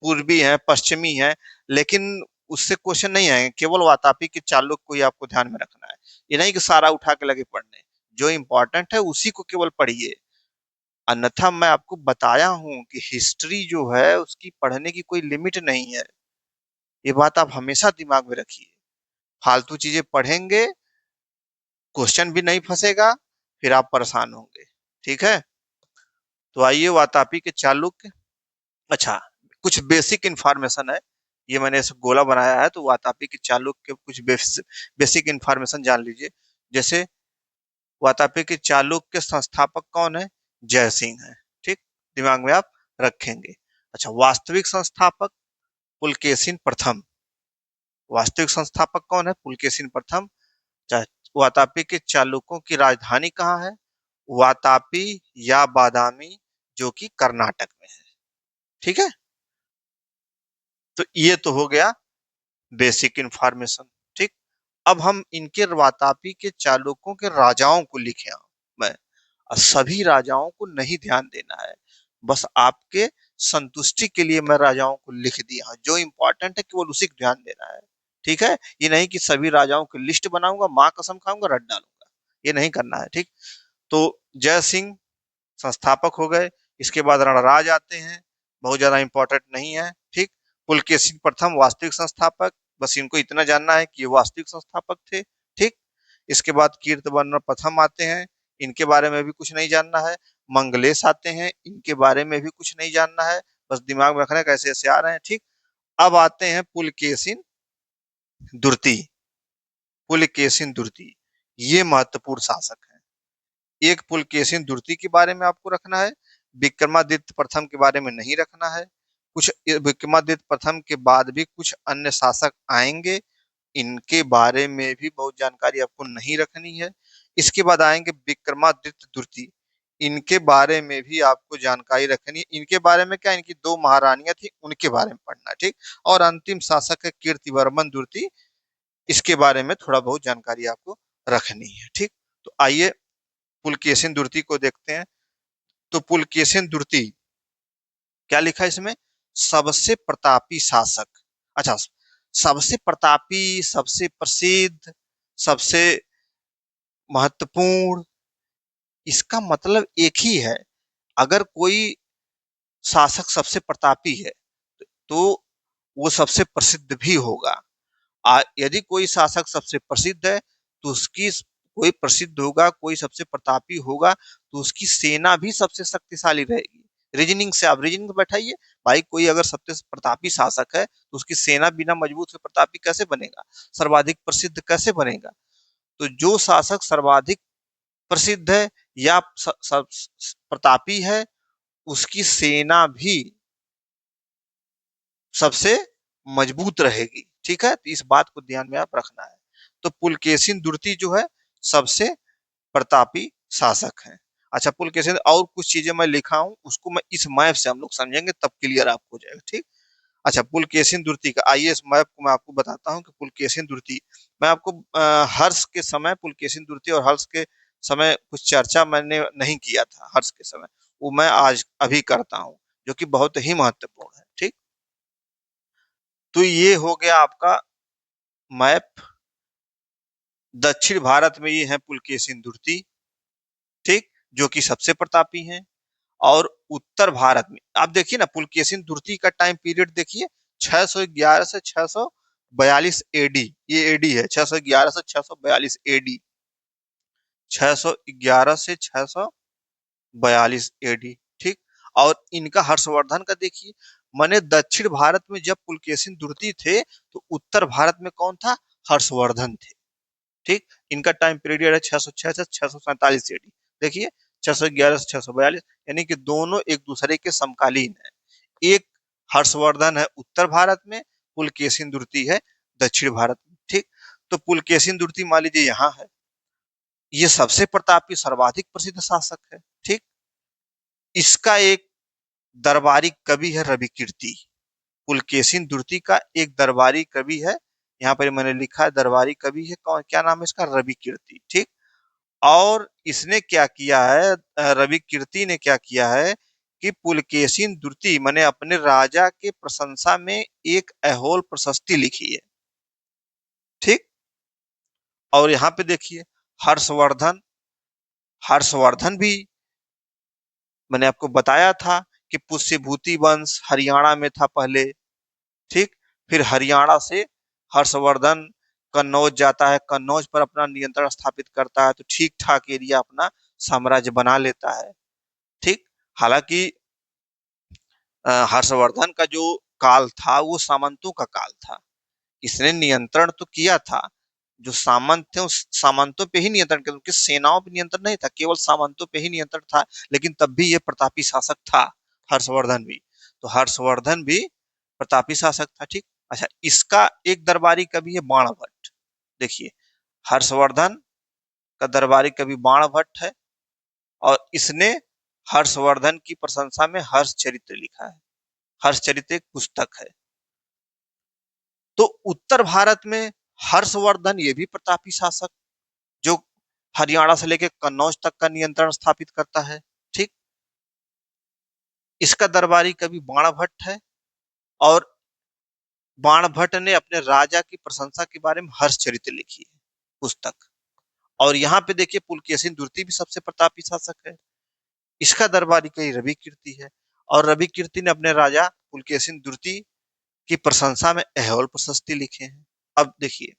पूर्वी है, पश्चिमी है, लेकिन उससे क्वेश्चन नहीं आएंगे, केवल वातापी के चालुक्य को ही आपको ध्यान में रखना है। ये नहीं कि सारा उठा के लगे पढ़ने, जो इंपॉर्टेंट है उसी को केवल पढ़िए। अन्यथा मैं आपको बताया हूं कि हिस्ट्री जो है उसकी पढ़ने की कोई लिमिट नहीं है। ये बात आप हमेशा दिमाग में रखिए। फालतू चीजें पढ़ेंगे, क्वेश्चन भी नहीं फंसेगा, फिर आप परेशान होंगे। ठीक है, तो आइए वातापी के चालुक्य। अच्छा, कुछ बेसिक इंफॉर्मेशन है, ये मैंने ऐसे गोला बनाया है, तो वातापी के चालुक्य के कुछ बेसिक इंफॉर्मेशन जान लीजिए। जैसे वातापी के चालुक्य के संस्थापक कौन है? जय सिंह है। ठीक, दिमाग में आप रखेंगे। अच्छा, वास्तविक संस्थापक पुलकेशिन प्रथम। वास्तविक संस्थापक कौन है? पुलकेशिन प्रथम। वातापी के चालुक्यों की राजधानी कहाँ है? वातापी या बादामी, जो कि कर्नाटक में है। ठीक है, तो ये तो हो गया बेसिक इंफॉर्मेशन। ठीक, अब हम इनके वातापी के चालुक्यों के राजाओं को लिखे मैं। सभी राजाओं को नहीं ध्यान देना है, बस आपके संतुष्टि के लिए मैं राजाओं को लिख दिया, जो इंपॉर्टेंट है केवल उसी को ध्यान देना है। ठीक है, ये नहीं कि सभी राजाओं की लिस्ट बनाऊंगा, माँ कसम खाऊंगा, रट डालूंगा, ये नहीं करना है। ठीक, तो जय सिंह संस्थापक हो गए। इसके बाद रणराज आते हैं, बहुत ज्यादा इंपॉर्टेंट नहीं है। ठीक, पुलकेशिन प्रथम वास्तविक संस्थापक, बस इनको इतना जानना है कि ये वास्तविक संस्थापक थे। ठीक, इसके बाद कीर्तवर्मन प्रथम आते हैं, इनके बारे में भी कुछ नहीं जानना है। मंगलेश आते हैं, इनके बारे में भी कुछ नहीं जानना है, बस दिमाग में रखना है कैसे ऐसे आ रहे हैं। ठीक, अब आते हैं पुलकेशिन दुर्ति, पुलकेशिन दुर्ति, ये महत्वपूर्ण शासक हैं। एक पुलकेशिन दुर्ति के बारे में आपको रखना है, विक्रमादित्य प्रथम के बारे में नहीं रखना है। कुछ विक्रमादित्य प्रथम के बाद भी कुछ अन्य शासक आएंगे, इनके बारे में भी बहुत जानकारी आपको नहीं रखनी है। इसके बाद आएंगे विक्रमादित्य द्वितीय, इनके बारे में भी आपको जानकारी रखनी है। इनके बारे में क्या, इनकी दो महारानियां थी, उनके बारे में पढ़ना है, ठीक। और अंतिम शासक है कीर्तिवर्मन द्वितीय, इसके बारे में थोड़ा बहुत जानकारी आपको रखनी है, ठीक। तो आइए पुलकेशिन द्वितीय को देखते हैं। तो पुलकेशिन द्वितीय क्या लिखा है इसमें, सबसे प्रतापी शासक। अच्छा, सबसे प्रतापी, सबसे प्रसिद्ध, सबसे महत्वपूर्ण, इसका मतलब एक ही है। अगर कोई शासक सबसे प्रतापी है तो वो सबसे प्रसिद्ध भी होगा। यदि कोई शासक सबसे प्रसिद्ध है तो उसकी, कोई प्रसिद्ध होगा, कोई सबसे प्रतापी होगा तो उसकी सेना भी सबसे शक्तिशाली रहेगी। रीजनिंग से आप रीजनिंग बैठाइए भाई, कोई अगर सबसे प्रतापी शासक है तो उसकी सेना बिना मजबूत से प्रतापी कैसे बनेगा, सर्वाधिक प्रसिद्ध कैसे बनेगा। तो जो शासक सर्वाधिक प्रसिद्ध है या प्रतापी है, उसकी सेना भी सबसे मजबूत रहेगी, ठीक है। तो इस बात को ध्यान में आप रखना है। तो पुलकेशिन द्वितीय जो है सबसे प्रतापी शासक हैं। अच्छा, पुलकेशिन और कुछ चीजें मैं लिखा हूं, उसको मैं इस मैप से हम लोग समझेंगे, तब क्लियर आपको हो जाएगा, ठीक। अच्छा, पुलकेशिन द्वितीय का आइए इस मैप को मैं आपको बताता हूँ कि पुलकेशिन द्वितीय, मैं आपको हर्ष के समय पुलकेशिन द्वितीय और हर्ष के समय कुछ चर्चा मैंने नहीं किया था, हर्ष के समय, वो मैं आज अभी करता हूँ, जो कि बहुत ही महत्वपूर्ण है, ठीक। तो ये हो गया आपका मैप। दक्षिण भारत में ये है पुलकेशिन द्वितीय, ठीक, जो कि सबसे प्रतापी हैं। और उत्तर भारत में आप देखिए ना, पुलकेशिन द्वितीय का टाइम पीरियड देखिए, 611 से 642 एडी, ये एडी है, 611 से 642 एडी, 611 से 642 एडी, ठीक। और इनका हर्षवर्धन का देखिए, माने दक्षिण भारत में जब पुलकेशिन द्वितीय थे तो उत्तर भारत में कौन था, हर्षवर्धन थे, ठीक। इनका टाइम पीरियड है 606 से 647 एडी, देखिए 611 से 642, यानी कि दोनों एक दूसरे के समकालीन है। एक हर्षवर्धन है उत्तर भारत में, पुलकेशिन द्वितीय है दक्षिण भारत में, ठीक। तो पुलकेशिन द्वितीय मान लीजिए यहाँ है, ये सबसे प्रतापी सर्वाधिक प्रसिद्ध शासक है, ठीक। इसका एक दरबारी कवि है रवि कीर्ति, पुलकेशिन द्वितीय का एक दरबारी कवि है, यहाँ पर मैंने लिखा है दरबारी कवि है, कौन, क्या नाम है इसका, रवि कीर्ति, ठीक। और इसने क्या किया है, रवि कीर्ति ने क्या किया है कि पुलकेशिन द्वितीय मैंने अपने राजा के प्रशंसा में एक अहोल प्रशस्ति लिखी है, ठीक। और यहाँ पे देखिए हर्षवर्धन, हर्षवर्धन भी मैंने आपको बताया था कि पुष्यभूति वंश हरियाणा में था पहले, ठीक। फिर हरियाणा से हर्षवर्धन कन्नौज जाता है, कन्नौज पर अपना नियंत्रण स्थापित करता है, तो ठीक ठाक एरिया अपना साम्राज्य बना लेता है, ठीक। हालांकि हर्षवर्धन का जो काल था वो सामंतों का काल था, इसने नियंत्रण तो किया था, जो सामंत थे उस सामंतों पे ही नियंत्रण किया, उनकी सेनाओं पे नियंत्रण नहीं था, केवल सामंतों पे ही नियंत्रण था, लेकिन तब भी ये प्रतापी शासक था हर्षवर्धन भी। तो हर्षवर्धन भी प्रतापी शासक था, ठीक। अच्छा, इसका एक दरबारी कवि है बाणभट्ट, देखिए हर्षवर्धन का दरबारी कवि बाणभट्ट है, और इसने हर्षवर्धन की प्रशंसा में हर्ष चरित्र लिखा है, हर्ष चरित्र एक पुस्तक है। तो उत्तर भारत में हर्षवर्धन ये भी प्रतापी शासक, जो हरियाणा से लेकर कन्नौज तक का नियंत्रण स्थापित करता है, ठीक। इसका दरबारी कवि बाणभट्ट है, और बाणभट्ट ने अपने राजा की प्रशंसा के बारे में हर्ष चरित्र लिखी है पुस्तक। और यहाँ पे देखिए पुलकेशिन द्वितीय भी सबसे प्रतापी शासक है, इसका दरबारी कवि रवि कीर्ति है, और रवि कीर्ति ने अपने राजा पुलकेशिन द्वितीय की प्रशंसा में अहोल प्रशस्ति लिखे हैं। अब देखिए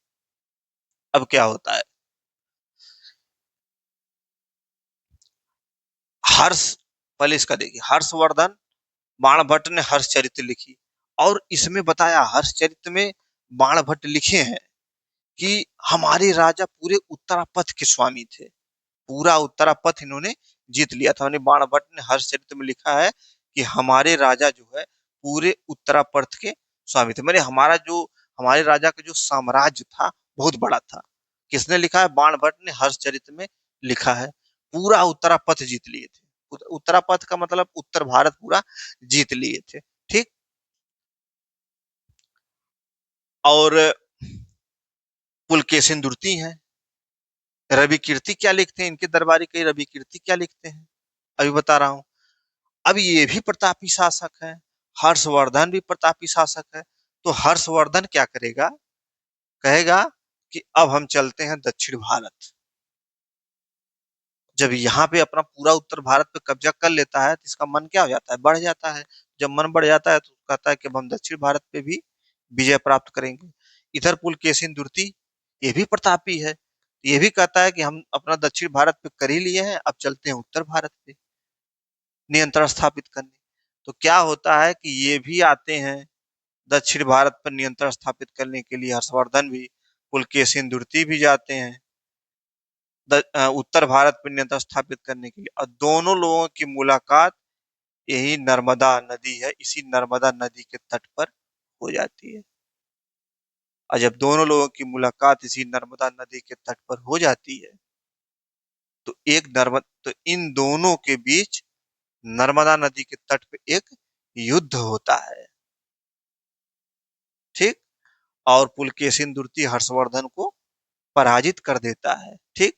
अब क्या होता है, हर्ष, पहले इसका देखिए हर्षवर्धन, बाणभट्ट ने हर्ष चरित्र लिखी, और इसमें बताया हर्ष चरित्र में बाणभट्ट लिखे हैं कि हमारे राजा पूरे उत्तरापथ के स्वामी थे, पूरा उत्तरापथ इन्होंने जीत लिया था। बाणभट्ट ने हर्षचरित में लिखा है कि हमारे राजा जो है पूरे उत्तरापथ के स्वामी थे। हमारे राजा का जो साम्राज्य था बहुत बड़ा था। किसने लिखा है? बाणभट्ट ने हर्षचरित में लिखा है। पूरा उत्तरापथ जीत लिए थे। उत्तरापथ का मतलब उत्तर भारत पूरा जीत लिए थे। ठीक। और पुलकेशिन द्वितीय हैं। रवि कीर्ति क्या लिखते हैं? इनके दरबारी कई रवि कीर्ति क्या लिखते हैं, अभी बता रहा हूं। अब ये भी प्रतापी शासक है, हर्षवर्धन भी प्रतापी शासक है। तो हर्षवर्धन क्या करेगा? कहेगा कि अब हम चलते हैं दक्षिण भारत। जब यहाँ पे अपना पूरा उत्तर भारत पे कब्जा कर लेता है तो इसका मन क्या हो जाता है? बढ़ जाता है। जब मन बढ़ जाता है तो कहता है कि अब हम दक्षिण भारत पे भी विजय प्राप्त करेंगे। इधर पुलकेशिन द्वितीय ये भी प्रतापी है, ये भी कहता है कि हम अपना दक्षिण भारत पे कर ही लिए हैं, अब चलते हैं उत्तर भारत पे नियंत्रण स्थापित करने। तो क्या होता है कि ये भी आते हैं दक्षिण भारत पर नियंत्रण स्थापित करने के लिए, हर्षवर्धन भी, पुलकेशिन द्वितीय भी जाते हैं उत्तर भारत पर नियंत्रण स्थापित करने के लिए। और दोनों लोगों की मुलाकात यही नर्मदा नदी है, इसी नर्मदा नदी के तट पर हो जाती है। और जब दोनों लोगों की मुलाकात इसी नर्मदा नदी के तट पर हो जाती है तो इन दोनों के बीच नर्मदा नदी के तट पे एक युद्ध होता है। ठीक। और पुलकेशिन द्वितीय हर्षवर्धन को पराजित कर देता है। ठीक।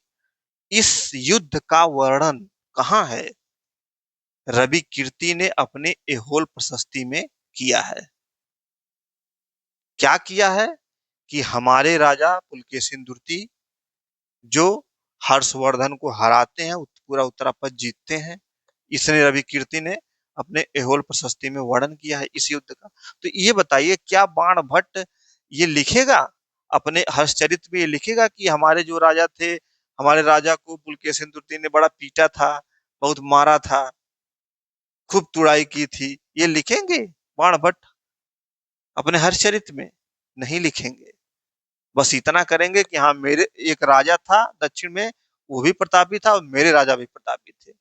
इस युद्ध का वर्णन कहाँ है? रवि कीर्ति ने अपने एहोल प्रशस्ति में किया है। क्या किया है? कि हमारे राजा पुलकेशिन द्वितीय जो हर्षवर्धन को हराते हैं, पूरा उत्तरापथ जीतते हैं, इसने रवि कीर्ति ने अपने एहोल प्रशस्ति में वर्णन किया है इस युद्ध का। तो ये बताइए, क्या बाणभट्ट ये लिखेगा अपने हर्षचरित में? ये लिखेगा कि हमारे जो राजा थे, हमारे राजा को पुलकेशिन द्वितीय ने बड़ा पीटा था, बहुत मारा था, खूब तुड़ाई की थी? ये लिखेंगे बाणभट्ट अपने हर्षचरित में? नहीं लिखेंगे। बस इतना करेंगे कि हाँ, मेरे एक राजा था दक्षिण में, वो भी प्रतापी था और मेरे राजा भी प्रतापी थे।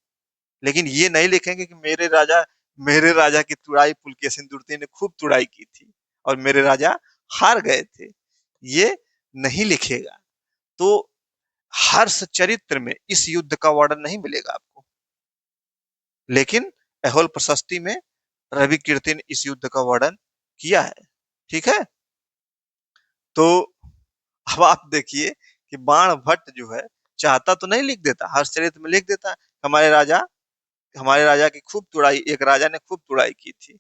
लेकिन ये नहीं लिखेंगे कि मेरे राजा की तुड़ाई पुलकेशिन द्वितीय ने खूब तुड़ाई की थी और मेरे राजा हार गए थे। ये नहीं लिखेगा। तो हर्ष चरित्र में इस युद्ध का वर्णन नहीं मिलेगा आपको, लेकिन एहोल प्रशस्ति में रवि कीर्ति ने इस युद्ध का वर्णन किया है। ठीक है। तो अब आप देखिए कि बाणभट्ट जो है चाहता तो नहीं लिख देता, हर्षचरित में लिख देता हमारे राजा की खूब तुड़ाई, एक राजा ने खूब तुड़ाई की थी।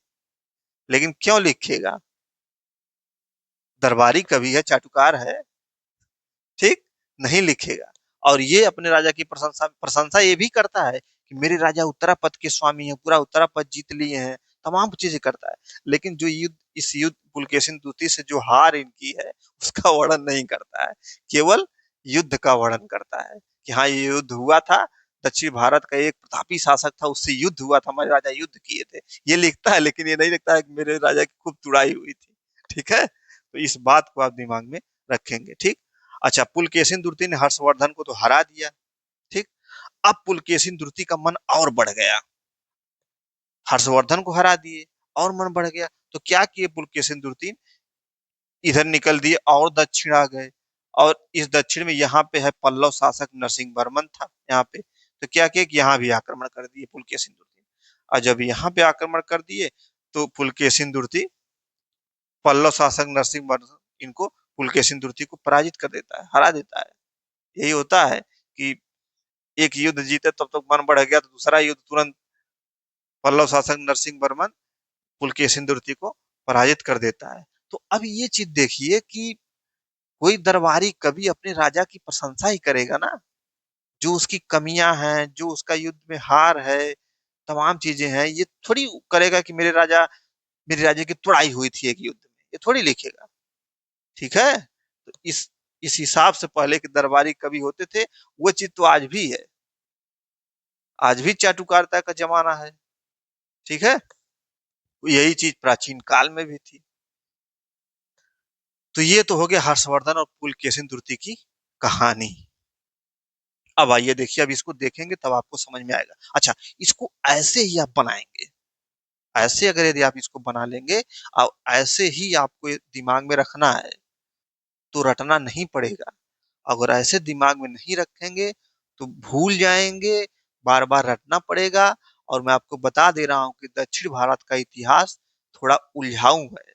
लेकिन क्यों लिखेगा? दरबारी कवि है, चाटुकार है। ठीक। नहीं लिखेगा। और ये अपने राजा की प्रशंसा प्रशंसा ये भी करता है कि मेरे राजा उत्तरापथ के स्वामी हैं, पूरा उत्तरापथ जीत लिए हैं, तमाम चीजें करता है। लेकिन जो इस युद्ध पुलकेशिन द्वितीय से जो हार इनकी है उसका वर्णन नहीं करता है, केवल युद्ध का वर्णन करता है कि हाँ, ये युद्ध हुआ था, दक्षिण भारत का एक प्रतापी शासक था, उससे युद्ध हुआ था, हमारे राजा युद्ध किए थे। ये लिखता है, लेकिन ये नहीं लिखता है कि मेरे राजा की खूब तुड़ाई हुई थी। ठीक है। तो इस बात को आप दिमाग में रखेंगे। ठीक। अच्छा, पुलकेशिन द्वितीय ने हर्षवर्धन को तो हरा दिया। ठीक। अब पुलकेशिन द्वितीय का मन और बढ़ गया, हर्षवर्धन को हरा दिए और मन बढ़ गया। तो क्या किए पुलकेशिन द्वितीय? इधर निकल दिए और दक्षिण आ गए। और इस दक्षिण में यहाँ पे है पल्लव शासक नरसिंह वर्मन था यहाँ पे। तो क्या किया कि यहाँ भी आक्रमण कर दिए पुलकेशिन द्वितीय। और जब यहाँ पे आक्रमण कर दिए तो पुलकेशिन द्वितीय पल्लव शासक नरसिंह वर्मन इनको पुलकेशिन द्वितीय को पराजित कर देता है, हरा देता है। यही होता है कि एक युद्ध जीते तब तक मन बढ़ गया तो दूसरा युद्ध तुरंत पल्लव शासक नरसिंह वर्मन पुलकेशिन द्वितीय को पराजित कर देता है। तो अब ये चीज देखिए कि कोई दरबारी कभी अपने राजा की प्रशंसा ही करेगा ना, जो उसकी कमियां हैं, जो उसका युद्ध में हार है, तमाम चीजें हैं, ये थोड़ी करेगा कि मेरे राजा की तुड़ाई हुई थी एक युद्ध में, ये थोड़ी लिखेगा। ठीक है। तो इस हिसाब से पहले के दरबारी कवि होते थे, वो चीज तो आज भी है, आज भी चाटुकारिता का जमाना है। ठीक है। यही चीज प्राचीन काल में भी थी। तो ये तो हो गया हर्षवर्धन और पुलकेशिन द्वितीय की कहानी। अब आइए देखिए, अब इसको देखेंगे तब आपको समझ में आएगा। अच्छा, इसको ऐसे ही आप बनाएंगे, ऐसे अगर यदि आप इसको बना लेंगे और ऐसे ही आपको ये दिमाग में रखना है तो रटना नहीं पड़ेगा। अगर ऐसे दिमाग में नहीं रखेंगे तो भूल जाएंगे, बार बार रटना पड़ेगा। और मैं आपको बता दे रहा हूं कि दक्षिण भारत का इतिहास थोड़ा उलझाऊ है।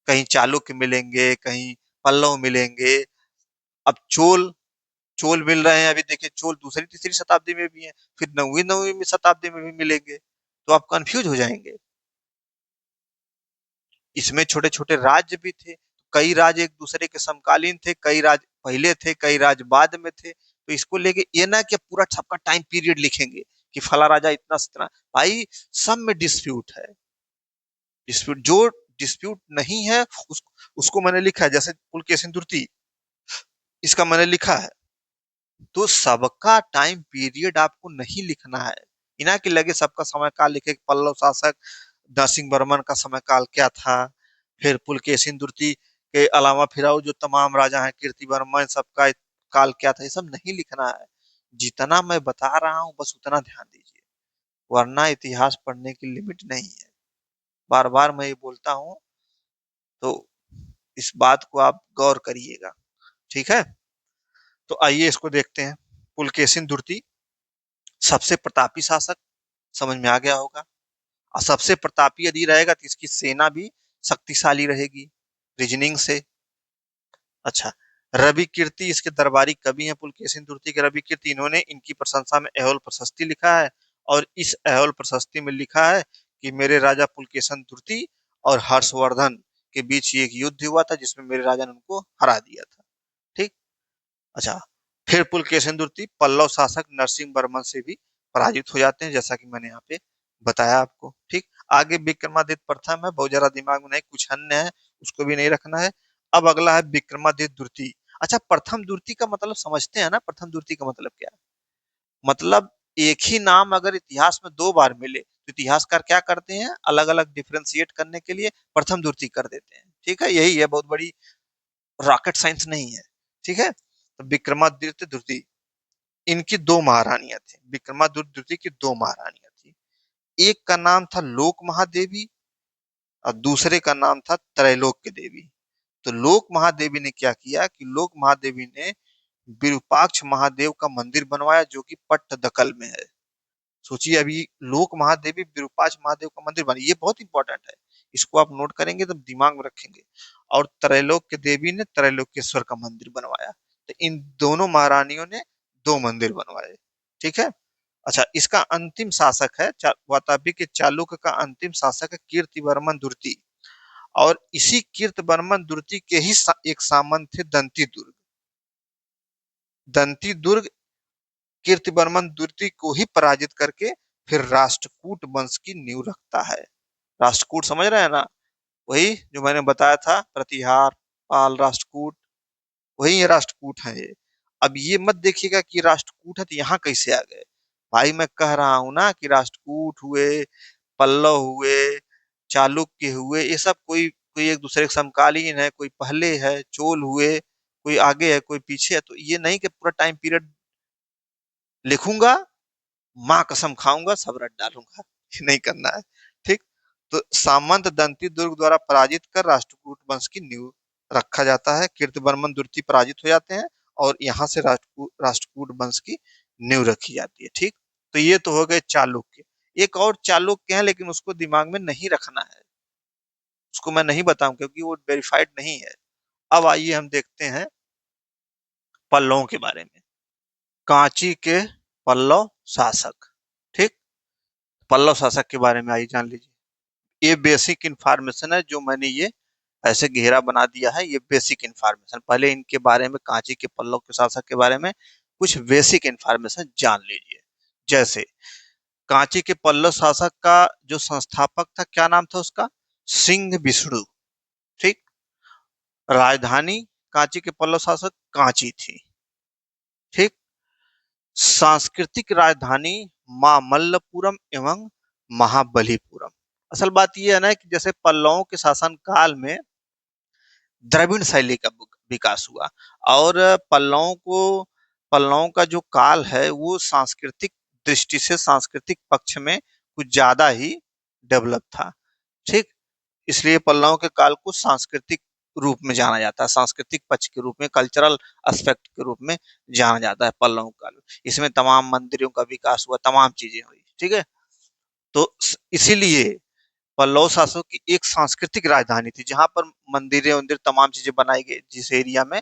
कहीं चालुक्य मिलेंगे, कहीं पल्लव मिलेंगे। अब चोल, चोल मिल रहे हैं, अभी देखिए चोल दूसरी तीसरी शताब्दी में भी है, फिर नौवीं नौवीं शताब्दी में भी मिलेंगे, तो आप कंफ्यूज हो जाएंगे। इसमें छोटे छोटे राज्य भी थे, कई राज्य एक दूसरे के समकालीन थे, कई राज्य पहले थे, कई राज्य बाद में थे। तो इसको लेके ये ना कि पूरा सबका टाइम पीरियड लिखेंगे कि फला राजा इतना से इतना। भाई, सब में डिस्प्यूट है। डिस्प्यूट जो डिस्प्यूट नहीं है उसको मैंने लिखा है, जैसे पुलकेशिन द्वितीय, इसका मैंने लिखा है। तो सबका टाइम पीरियड आपको नहीं लिखना है। इना के लगे सबका समय काल लिखे, पल्लव शासक नरसिंह वर्मन का समय काल क्या था, फिर पुलकेशिन द्वितीय के अलावा फिर और जो तमाम राजा हैं कीर्तिवर्मन, सबका काल क्या था, ये सब नहीं लिखना है। जितना मैं बता रहा हूँ बस उतना ध्यान दीजिए, वरना इतिहास पढ़ने की लिमिट नहीं है। बार बार मैं ये बोलता हूँ, तो इस बात को आप गौर करिएगा, ठीक है। तो आइए इसको देखते हैं। पुलकेशिन द्वितीय सबसे प्रतापी शासक, समझ में आ गया होगा। और सबसे प्रतापी यदि रहेगा तो इसकी सेना भी शक्तिशाली रहेगी, रीजनिंग से। अच्छा, रवि कीर्ति इसके दरबारी कवि हैं पुलकेशिन द्वितीय के रवि कीर्ति। इन्होंने इनकी प्रशंसा में एहोल प्रशस्ति लिखा है, और इस एहोल प्रशस्ति में लिखा है कि मेरे राजा पुलकेशिन द्वितीय और हर्षवर्धन के बीच एक युद्ध हुआ था जिसमें मेरे राजा ने उनको हरा दिया था। ठीक। अच्छा, फिर पुलकेशिन द्वितीय पल्लव शासक नरसिंह वर्मन से भी पराजित हो जाते हैं, जैसा कि मैंने यहाँ पे बताया आपको। ठीक। आगे विक्रमादित्य प्रथम है, बहुत जरा दिमाग में नहीं, कुछ अन्य है, उसको भी नहीं रखना है। अब अगला है विक्रमादित्य द्वितीय। अच्छा, प्रथम द्वितीय का मतलब समझते हैं ना, प्रथम द्वितीय का मतलब क्या है? मतलब एक ही नाम अगर इतिहास में दो बार मिले तो इतिहासकार क्या करते हैं, अलग अलग डिफ्रेंशिएट करने के लिए प्रथम द्वितीय कर देते हैं। ठीक है, यही है, बहुत बड़ी रॉकेट साइंस नहीं है। ठीक है। तो विक्रमादित्य द्वितीय, इनकी दो महारानियां थी, विक्रमादित्य द्वितीय की दो महारानियां थी। एक का नाम था लोक महादेवी और दूसरे का नाम था त्रैलोक्य देवी। तो लोक महादेवी ने क्या किया कि लोक महादेवी ने विरूपाक्ष महादेव का मंदिर बनवाया जो कि पट्टदकल में है। सोचिए, अभी लोक महादेवी विरूपाक्ष महादेव का मंदिर बना, ये बहुत इंपॉर्टेंट है, इसको आप नोट करेंगे तो दिमाग में रखेंगे। और त्रैलोक्य देवी ने त्रैलोक्येश्वर का मंदिर बनवाया। तो इन दोनों महारानियों ने दो मंदिर बनवाए। ठीक है। अच्छा, इसका अंतिम शासक है, वातापी के चालुक्य का अंतिम शासक है कीर्तिवर्मन द्वितीय। और इसी कीर्तिवर्मन द्वितीय के ही एक सामंत थे दंती दुर्ग। दंती दुर्ग कीर्तिवर्मन द्वितीय को ही पराजित करके फिर राष्ट्रकूट वंश की नींव रखता है। राष्ट्रकूट समझ रहे हैं ना, वही जो मैंने बताया था, प्रतिहार, पाल, राष्ट्रकूट, वही ये राष्ट्रकूट है ये। अब ये मत देखिएगा कि राष्ट्रकूट है तो यहाँ कैसे आ गए। भाई, मैं कह रहा हूं ना कि राष्ट्रकूट हुए, पल्लव हुए, चालुक्य हुए, ये सब कोई कोई एक दूसरे के समकालीन है, कोई पहले है, चोल हुए, कोई आगे है, कोई पीछे है। तो ये नहीं कि पूरा टाइम पीरियड लिखूंगा, माँ कसम खाऊंगा सब रट डालूंगा, ये नहीं करना है। ठीक। तो सामंत दंती दुर्ग द्वारा पराजित कर राष्ट्रकूट वंश की नींव रखा जाता है। कीर्तिवर्मन द्वितीय पराजित हो जाते हैं और यहाँ से राष्ट्रकूट वंश की नींव रखी जाती है। ठीक। तो ये तो हो गए चालुक्य। एक और चालुक्य है लेकिन उसको दिमाग में नहीं रखना है, उसको मैं नहीं बताऊं क्योंकि वो वेरीफाइड नहीं है। अब आइए हम देखते हैं पल्लवों के बारे में। कांची के पल्लव शासक। ठीक। पल्लव शासक के बारे में आइए जान लीजिए। ये बेसिक इंफॉर्मेशन है जो मैंने ये ऐसे घेरा बना दिया है, ये बेसिक इंफॉर्मेशन। पहले इनके बारे में, कांची के पल्लव के शासक के बारे में कुछ बेसिक इंफॉर्मेशन जान लीजिए। जैसे कांची के पल्लव शासक का जो संस्थापक था, क्या नाम था उसका? सिंह विष्णु। ठीक। राजधानी कांची के पल्लव शासक कांची थी। ठीक। सांस्कृतिक राजधानी मामल्लपुरम एवं महाबलीपुरम। असल बात यह है ना कि जैसे पल्लवों के शासन काल में द्रविड़ शैली का विकास हुआ। और पल्लवों का जो काल है वो सांस्कृतिक दृष्टि से सांस्कृतिक पक्ष में कुछ ज्यादा ही डेवलप था। ठीक, इसलिए पल्लवों के काल को सांस्कृतिक रूप में जाना जाता है, सांस्कृतिक पक्ष के रूप में, कल्चरल एस्पेक्ट के रूप में जाना जाता है पल्लवों काल। इसमें तमाम मंदिरों का विकास हुआ, तमाम चीजें हुई। ठीक है, तो इसीलिए पल्लव शासकों की एक सांस्कृतिक राजधानी थी, जहां पर मंदिरें वंदिर तमाम चीजें बनाई गई जिस एरिया में,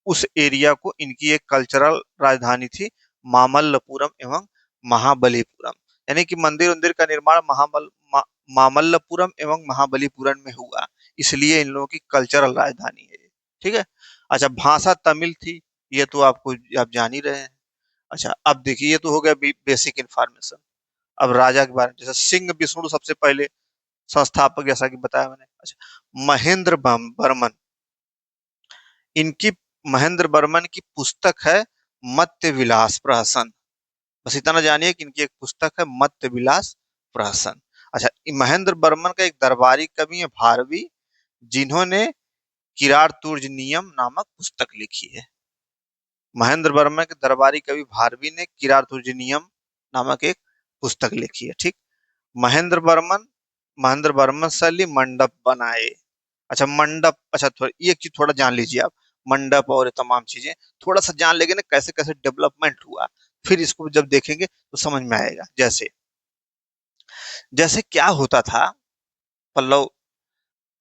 उस एरिया को इनकी एक कल्चरल राजधानी थी, मामल्लपुरम एवं महाबलीपुरम। यानी कि मंदिर मंदिर का निर्माण मामल्लपुरम एवं महाबलीपुरम में हुआ, इसलिए इन लोगों की कल्चरल राजधानी है। ठीक है। अच्छा, भाषा तमिल थी, ये तो आप जान ही रहे हैं। अच्छा, अब देखिए, ये तो हो गया बेसिक इंफॉर्मेशन। अब राजा के बारे में, जैसे सिंह विष्णु सबसे पहले संस्थापक, जैसा कि बताया मैंने। अच्छा, महेंद्र वर्मन, इनकी महेंद्र वर्मन की पुस्तक है मत्स्य विलास प्रहसन। बस इतना जानिए कि इनकी एक पुस्तक है मत्स्य विलास प्रहसन। अच्छा, महेंद्र वर्मन का एक दरबारी कवि है भारवी, जिन्होंने किरातुर्य नियम नामक पुस्तक लिखी है। महेंद्र वर्मा के दरबारी कवि भारवी ने किरातुर्य नियम नामक एक पुस्तक लिखी है। ठीक, महेंद्र वर्मन शैली मंडप बनाए। अच्छा, मंडप, अच्छा थोड़ा ये चीज थोड़ा जान लीजिए आप। मंडप और तमाम चीजें थोड़ा सा जान लेंगे ना, कैसे कैसे डेवलपमेंट हुआ, फिर इसको जब देखेंगे तो समझ में आएगा। जैसे जैसे क्या होता था पल्लव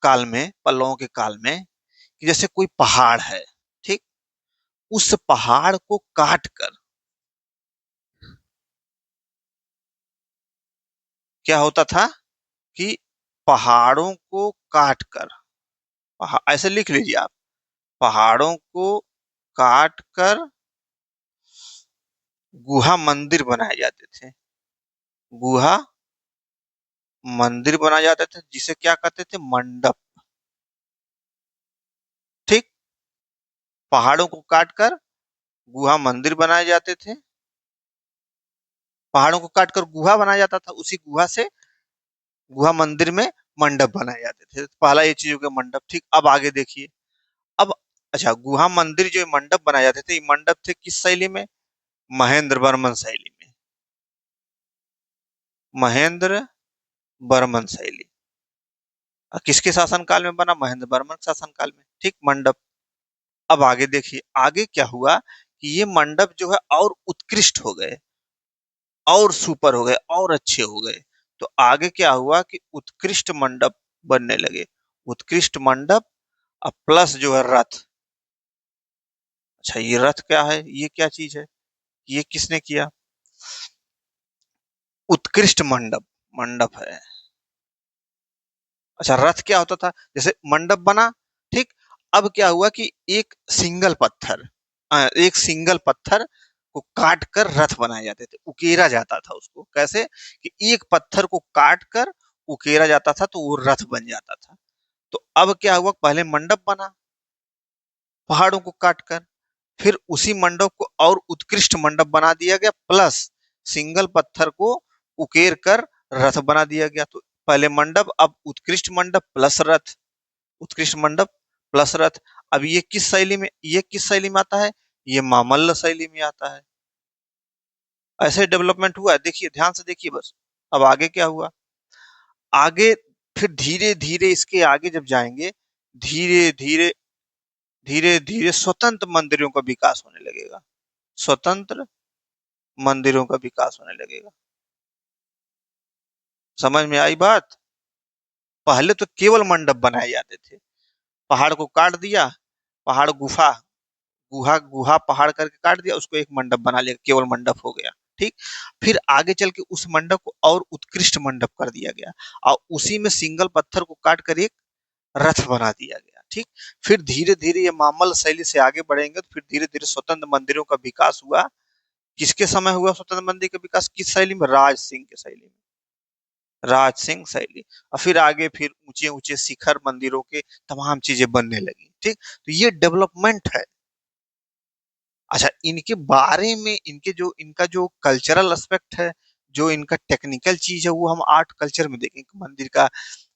पल्लवों के काल में, कि जैसे कोई पहाड़ है, ठीक, उस पहाड़ को काट कर क्या होता था कि पहाड़ों को काट कर, ऐसे लिख लीजिए आप, पहाड़ों को काट कर गुहा मंदिर बनाए जाते थे। गुहा मंदिर बनाए जाते थे, जिसे क्या कहते थे, मंडप। ठीक, पहाड़ों को काटकर गुहा मंदिर बनाए जाते थे, पहाड़ों को काटकर गुहा बनाया जाता था, उसी गुहा से गुहा मंदिर में मंडप बनाए जाते थे। तो पहला ये चीज हो गया मंडप। ठीक, अब आगे देखिए। अब अच्छा, गुहा मंदिर जो मंडप बनाए जाते थे, ये मंडप थे किस शैली में, महेंद्र वर्मन शैली में। महेंद्र वर्मन शैली किसके शासनकाल में बना, महेंद्र वर्मन शासनकाल में। ठीक, मंडप। अब आगे देखिए, आगे क्या हुआ कि ये मंडप जो है और उत्कृष्ट हो गए, और सुपर हो गए, और अच्छे हो गए। तो आगे क्या हुआ कि उत्कृष्ट मंडप बनने लगे। उत्कृष्ट मंडप अब प्लस जो है रथ। अच्छा, ये रथ क्या है, ये क्या चीज है, ये किसने किया, उत्कृष्ट मंडप, मंडप है। अच्छा, रथ क्या होता था, जैसे मंडप बना, ठीक, अब क्या हुआ कि एक सिंगल पत्थर को काट कर रथ बनाए जाते थे, उकेरा जाता था उसको। कैसे कि एक पत्थर को काट कर उकेरा जाता था, तो वो रथ बन जाता था। तो अब क्या हुआ, पहले मंडप बना पहाड़ों को काटकर, फिर उसी मंडप को और उत्कृष्ट मंडप बना दिया गया, प्लस सिंगल पत्थर को उकेर कर रथ बना दिया गया। तो पहले मंडप, अब उत्कृष्ट मंडप प्लस रथ, उत्कृष्ट मंडप प्लस रथ। अब ये किस शैली में आता है, ये मामल्ल शैली में आता है। ऐसे डेवलपमेंट हुआ है, देखिए ध्यान से देखिए बस। अब आगे क्या हुआ, आगे फिर धीरे धीरे इसके आगे जब जाएंगे, धीरे धीरे धीरे धीरे स्वतंत्र मंदिरों का विकास होने लगेगा, स्वतंत्र मंदिरों का विकास होने लगेगा। समझ में आई बात। पहले तो केवल मंडप बनाए जाते थे, पहाड़ को काट दिया, पहाड़ गुफा गुहा गुहा पहाड़ करके काट दिया, उसको एक मंडप बना लिया, केवल मंडप हो गया। ठीक, फिर आगे चल के उस मंडप को और उत्कृष्ट मंडप कर दिया गया, और उसी में सिंगल पत्थर को काट कर एक रथ बना दिया गया। ठीक, फिर धीरे धीरे ये मामल शैली से आगे बढ़ेंगे, तो फिर धीरे धीरे स्वतंत्र मंदिरों का विकास हुआ। किसके समय हुआ स्वतंत्र मंदिर का विकास, किस शैली में, राज सिंह की शैली में, राज सिंह शैली। और फिर आगे फिर ऊंचे ऊंचे शिखर मंदिरों के तमाम चीजें बनने लगी। ठीक, तो ये डेवलपमेंट है। अच्छा, इनके बारे में, इनका जो कल्चरल एस्पेक्ट है, जो इनका टेक्निकल चीज है, वो हम आर्ट कल्चर में देखेंगे। मंदिर का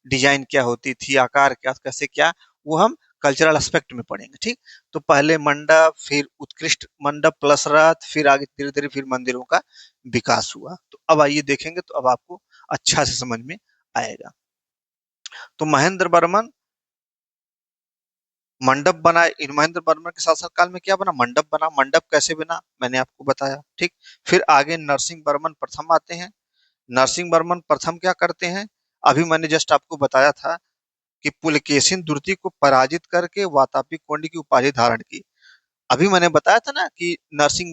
डिजाइन क्या होती थी, आकार क्या, कैसे क्या, वो हम कल्चरल एस्पेक्ट में पढ़ेंगे। ठीक, तो पहले मंडप, फिर उत्कृष्ट मंडप प्लस रथ, फिर आगे धीरे धीरे फिर मंदिरों का विकास हुआ। तो अब आइए देखेंगे, तो अब आपको अच्छा से समझ में आएगा। तो महेंद्र वर्मन मंडप बनाए। इन महेंद्र वर्मन के शासन काल में क्या बना? मंडप बना। मंडप कैसे बना मैंने आपको बताया। ठीक, फिर आगे नरसिंह वर्मन प्रथम आते हैं। नरसिंह वर्मन प्रथम क्या करते हैं? अभी मैंने जस्ट आपको बताया था कि पुलकेशिन द्वितीय को पराजित करके वातापी कोंडी की उपाधि धारण की। अभी मैंने बताया था ना कि नरसिंह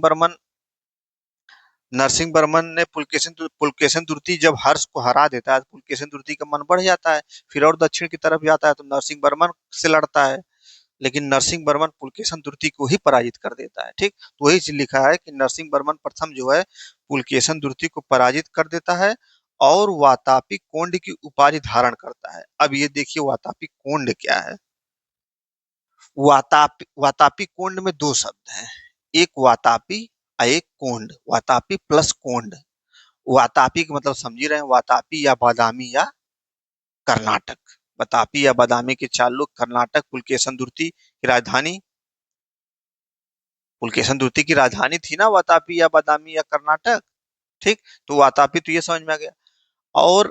वर्मन ने पुलकेशिन द्वितीय जब हर्ष को हरा देता है तो पुलकेशिन द्वितीय का मन बढ़ जाता है, फिर और दक्षिण की तरफ जाता है तो नरसिंह वर्मन से लड़ता है। लेकिन नरसिंह वर्मन पुलकेशिन द्वितीय को ही पराजित कर देता है। ठीक, तो वही चीज लिखा है कि नरसिंह वर्मन प्रथम जो है पुलकेशिन द्वितीय को पराजित कर देता है और वातापी कोंड की उपाधि धारण करता है। अब ये देखिए वातापी कोंड क्या है। वातापी वातापी कोंड में दो शब्द हैं, एक वातापी और एक कोंड। वातापी प्लस कोंड। वातापी का मतलब समझ ही रहे हैं, वातापी या बादामी या कर्नाटक। वातापी या बादामी के 4 लोग कर्नाटक, पुलकेशिन द्वितीय की राजधानी, पुलकेशिन द्वितीय की राजधानी थी ना वातापी या बादामी या कर्नाटक। ठीक, तो वातापी तो ये समझ में आ गया। और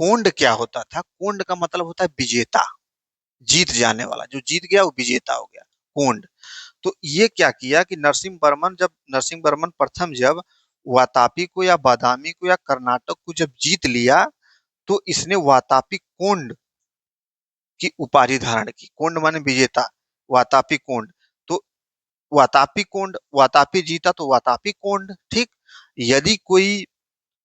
कोंड क्या होता था? कोंड का मतलब होता है विजेता, जीत जाने वाला। जो जीत गया वो विजेता हो गया, कोंड। तो ये क्या किया कि नरसिंह वर्मन प्रथम जब वातापी को या बादामी को या कर्नाटक को जब जीत लिया तो इसने वातापी कोंड की उपाधि धारण की। कोंड माने विजेता, वातापी कोंड। तो वातापी कोंड, वातापी जीता तो वातापी कोंड। ठीक, यदि कोई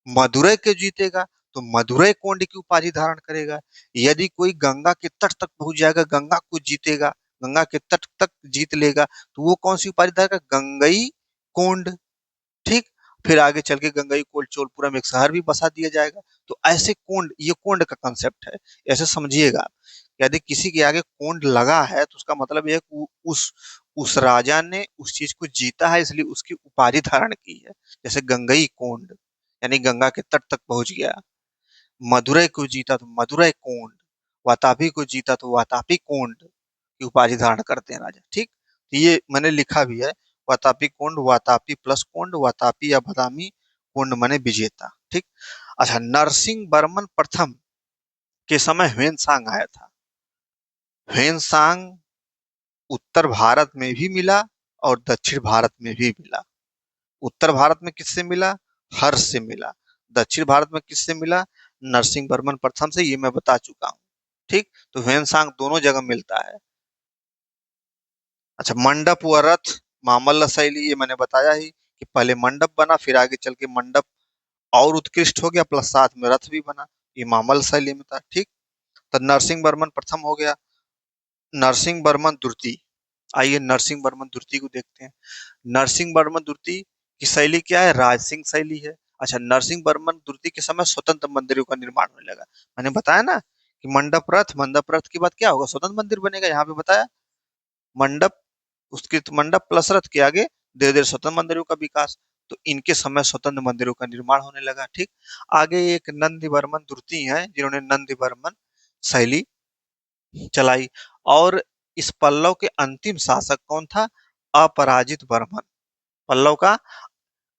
मदुरै के जीतेगा तो मदुरै कोंड की उपाधि धारण करेगा। यदि कोई गंगा के तट तक पहुंच जाएगा, गंगा को जीतेगा, गंगा के तट तक जीत लेगा तो वो कौन सी उपाधि धारण करेगा? गंगई कोंड। ठीक, फिर आगे चल के गंगई कोल चोलपुरम एक शहर भी बसा दिया जाएगा। तो ऐसे कोंड, ये कोंड का कंसेप्ट है, ऐसे समझिएगा। यदि किसी के आगे कोंड लगा है तो उसका मतलब यह है कि उस राजा ने उस चीज को जीता है, इसलिए उसकी उपाधि धारण की है। जैसे गंगई कोंड यानी गंगा के तट तक पहुंच गया। मदुरै को जीता तो मदुरै कोंड, वातापी को जीता तो वातापी कोंड की उपाधि धारण करते हैं राजा। ठीक, तो ये मैंने लिखा भी है, वातापी कोंड, वातापी प्लस कोंड, वातापी या बादामी कोंड माने विजेता। ठीक, अच्छा, नरसिंह वर्मन प्रथम के समय ह्वेनसांग आया था। ह्वेनसांग उत्तर भारत में भी मिला और दक्षिण भारत में भी मिला। उत्तर भारत में किससे मिला? हर्ष से मिला। दक्षिण भारत में किससे मिला? नरसिंह वर्मन प्रथम से, ये मैं बता चुका हूँ। ठीक, तो ह्वेनसांग दोनों जगह मिलता है। अच्छा, मंडप व रथ मामल्ल शैली, ये मैंने बताया ही कि पहले मंडप बना, फिर आगे चल के मंडप और उत्कृष्ट हो गया, प्लस साथ में रथ भी बना। ये मामल्ल शैली में था। ठीक, तो नरसिंह वर्मन प्रथम हो गया। नरसिंह वर्मन द्वितीय, आइए नरसिंह वर्मन द्वितीय को देखते हैं। नरसिंह वर्मन द्वितीय की शैली क्या है? राजसिंह शैली है। अच्छा, नरसिंह वर्मन द्वितीय के समय स्वतंत्र मंदिरों का निर्माण होने लगा। मैंने बताया ना कि मंडप रथ के बाद क्या होगा? स्वतंत्र मंदिर बनेगा। यहाँ पे बताया मंडप, उसके मंडप प्लस रथ के आगे धीरे धीरे स्वतंत्र मंदिरों का विकास। तो इनके समय स्वतंत्र मंदिरों का निर्माण होने लगा। ठीक, आगे एक नंदी वर्मन द्वितीय है जिन्होंने नंदी वर्मन शैली चलाई। और इस पल्लव के अंतिम शासक कौन था? अपराजित वर्मन। पल्लव का,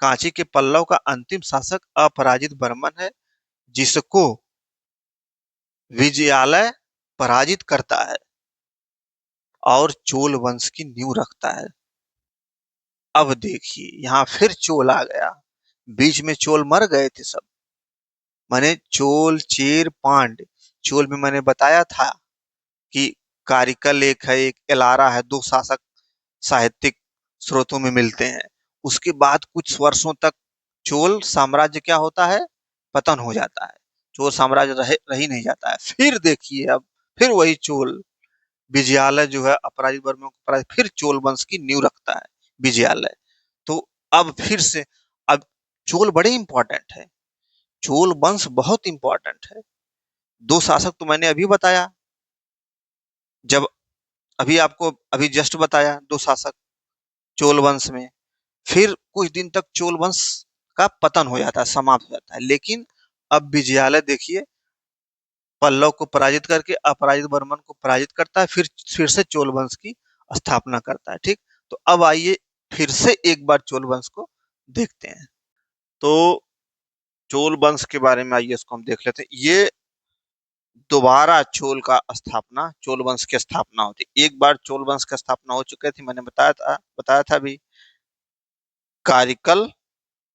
कांची के पल्लव का अंतिम शासक अपराजित वर्मन है, जिसको विजयालय पराजित करता है और चोल वंश की नींव रखता है। अब देखिए यहाँ फिर चोल आ गया। बीच में चोल मर गए थे सब, माने चोल चेर पांड्य। चोल में मैंने बताया था कि कारिकल एक है, एक एलारा है, दो शासक साहित्यिक स्रोतों में मिलते हैं। उसके बाद कुछ वर्षों तक चोल साम्राज्य क्या होता है? पतन हो जाता है। चोल साम्राज्य रह ही नहीं जाता है। फिर देखिए अब फिर वही चोल विजयालय जो है अपराजित वर्मन को फिर चोल वंश की नींव रखता है विजयालय। तो अब फिर से, अब चोल बड़े इंपॉर्टेंट है, चोल वंश बहुत इंपॉर्टेंट है। दो शासक तो मैंने अभी बताया, जब अभी आपको अभी जस्ट बताया दो शासक चोल वंश में। फिर कुछ दिन तक चोल वंश का पतन हो जाता है, समाप्त हो जाता है। लेकिन अब विजयालय देखिए पल्लव को पराजित करके अपराजित वर्मन को पराजित करता है, फिर से चोल वंश की स्थापना करता है। ठीक, तो अब आइए फिर से एक बार चोल वंश को देखते हैं। तो चोल वंश के बारे में आइए इसको हम देख लेते हैं। ये दोबारा चोल वंश की स्थापना होती। एक बार चोल वंश की स्थापना हो चुकी थी, मैंने बताया था भी। कारिकल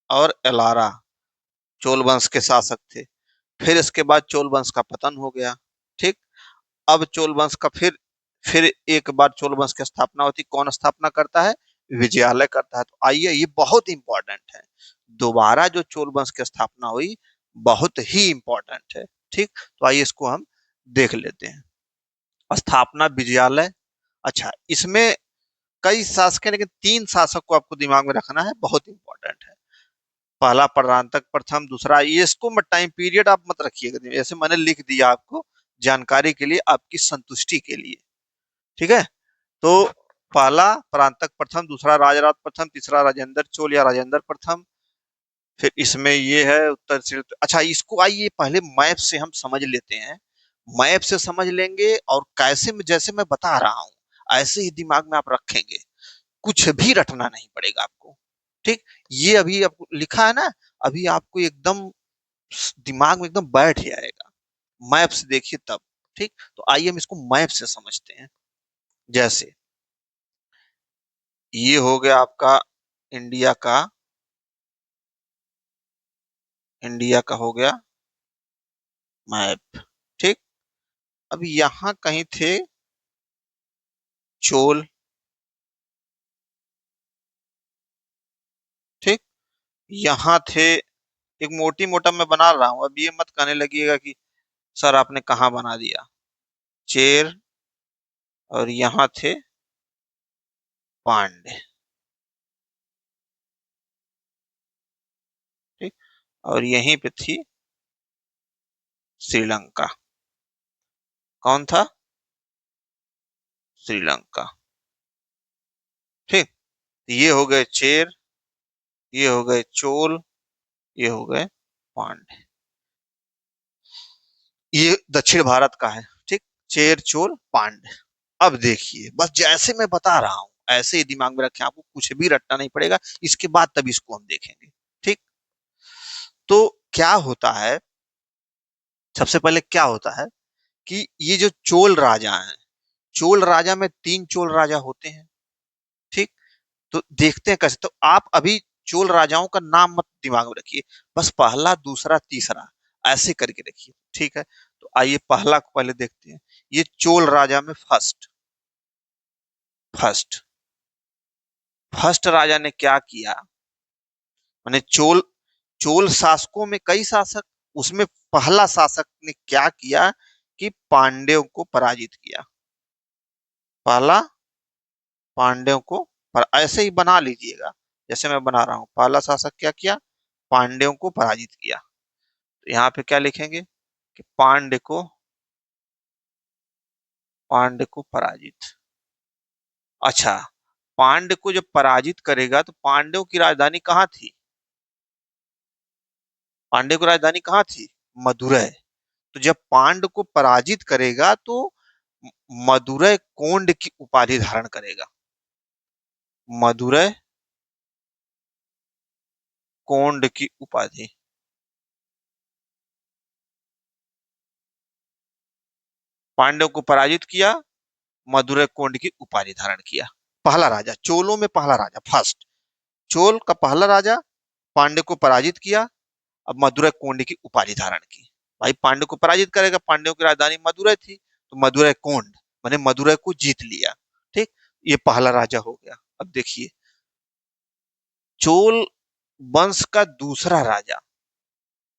और एलारा चोल वंश के शासक थे। फिर इसके बाद चोल वंश का पतन हो गया। ठीक, अब चोल वंश का फिर एक बार चोल वंश की स्थापना होती। कौन स्थापना करता है? विजयालय करता है। तो आइए, ये बहुत इंपॉर्टेंट है। दोबारा जो चोल वंश की स्थापना हुई, बहुत ही इंपॉर्टेंट है। ठीक, तो आइए इसको हम देख लेते हैं। स्थापना विजयालय। अच्छा, इसमें कई शासक हैं, लेकिन 3 शासक को आपको दिमाग में रखना है, बहुत इंपॉर्टेंट है। पहला परांतक प्रथम, दूसरा, ये इसको मत टाइम पीरियड आप मत रखिएगा, ऐसे मैंने लिख दिया आपको जानकारी के लिए, आपकी संतुष्टि के लिए। ठीक है, तो पहला परांतक प्रथम, दूसरा राजराज प्रथम, तीसरा राजेंद्र चोल या राजेंद्र प्रथम। फिर इसमें ये है उत्तर से। अच्छा, इसको आइए पहले मैप से हम समझ लेते हैं। मैप से समझ लेंगे और कैसे जैसे मैं बता रहा हूं ऐसे ही दिमाग में आप रखेंगे, कुछ भी रटना नहीं पड़ेगा आपको। ठीक, ये अभी आपको लिखा है ना, अभी आपको एकदम दिमाग में एकदम बैठ जाएगा। मैप से देखिए तब। ठीक, तो आइए हम इसको मैप से समझते हैं। जैसे ये हो गया आपका इंडिया का इंडिया का हो गया मैप। ठीक, अब यहां कहीं थे चोल। ठीक, यहाँ थे, एक मोटी मोटा मैं बना रहा हूं, अब ये मत कहने लगिएगा कि सर आपने कहाँ बना दिया। चेर, और यहाँ थे पांडे। ठीक, और यहीं पे थी श्रीलंका। कौन था? श्रीलंका। ठीक, ये हो गए चेर, ये हो गए चोल, ये हो गए पांडे। ये दक्षिण भारत का है। ठीक, चेर चोल पांडे। अब देखिए, बस जैसे मैं बता रहा हूं ऐसे ही दिमाग में रखें, आपको कुछ भी रटना नहीं पड़ेगा। इसके बाद तब इसको हम देखेंगे। ठीक, तो क्या होता है, सबसे पहले क्या होता है कि ये जो चोल राजा हैं, चोल राजा में 3 चोल राजा होते हैं। ठीक, तो देखते हैं कैसे। तो आप अभी चोल राजाओं का नाम मत दिमाग में रखिए, बस पहला दूसरा तीसरा ऐसे करके रखिए। ठीक है, तो आइए पहला को पहले देखते हैं। ये चोल राजा में फर्स्ट फर्स्ट फर्स्ट राजा ने क्या किया, माने चोल चोल शासकों में कई शासक, उसमें पहला शासक ने क्या किया कि पांड्यों को पराजित किया। पहला पांड्यों को, पर ऐसे ही बना लीजिएगा जैसे मैं बना रहा हूं। पहला शासक क्या किया? पांड्यों को पराजित किया। तो यहाँ पे क्या लिखेंगे कि पांड्य को पराजित। अच्छा, पांड्य को जब पराजित करेगा तो पांड्यों की राजधानी कहाँ थी? पांड्य की राजधानी कहाँ थी? मदुरै। तो जब पांड्य को पराजित करेगा तो मदुरै कोंड की उपाधि धारण करेगा। मदुरै कोंड की उपाधि। पांड्यों को पराजित किया, मदुरै कोंड की उपाधि धारण किया। पहला राजा, चोलों में पहला राजा, फर्स्ट चोल का पहला राजा, पांड्य को पराजित किया, अब मदुरै कोंड की उपाधि धारण की। भाई पांड्य को पराजित करेगा, पांड्यों की राजधानी मदुरै थी, तो मदुरै कोंड मैंने मदुरै को जीत लिया। ठीक, ये पहला राजा हो गया। अब देखिए, चोल वंश का दूसरा राजा,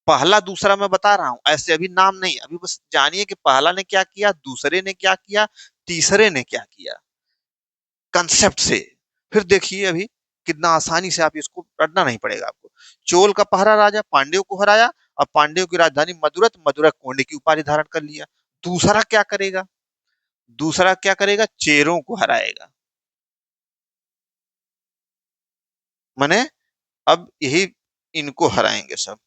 पहला दूसरा मैं बता रहा हूं, ऐसे अभी नाम नहीं, अभी बस जानिए कि पहला ने क्या किया, दूसरे ने क्या किया, तीसरे ने क्या किया, कंसेप्ट से। फिर देखिए अभी कितना आसानी से, आप इसको पढ़ना नहीं पड़ेगा आपको। चोल का पहला राजा पांड्यों को हराया, और पांड्यों की राजधानी मदुरै, तो मदुरै कोंड की उपाधि धारण कर लिया। दूसरा क्या करेगा? दूसरा क्या करेगा? चेरों को हराएगा। माने अब यही इनको हराएंगे सब,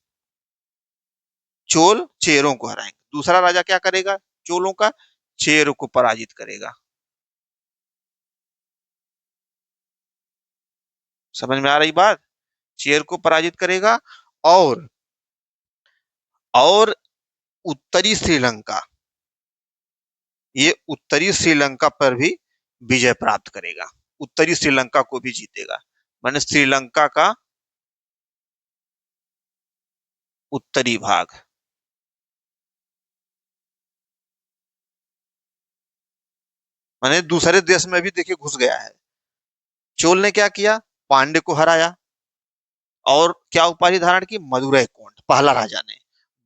चोल चेरों को हराएंगे। दूसरा राजा क्या करेगा चोलों का, चेरों को पराजित करेगा। समझ में आ रही बात? चेर को पराजित करेगा। और और उत्तरी श्रीलंका, ये उत्तरी श्रीलंका पर भी विजय प्राप्त करेगा, उत्तरी श्रीलंका को भी जीतेगा। माने श्रीलंका का उत्तरी भाग। माने दूसरे देश में भी देखिए घुस गया है। चोल ने क्या किया, पांड्य को हराया और क्या उपाधि धारण की, मदुरै कोंड, पहला राजा ने।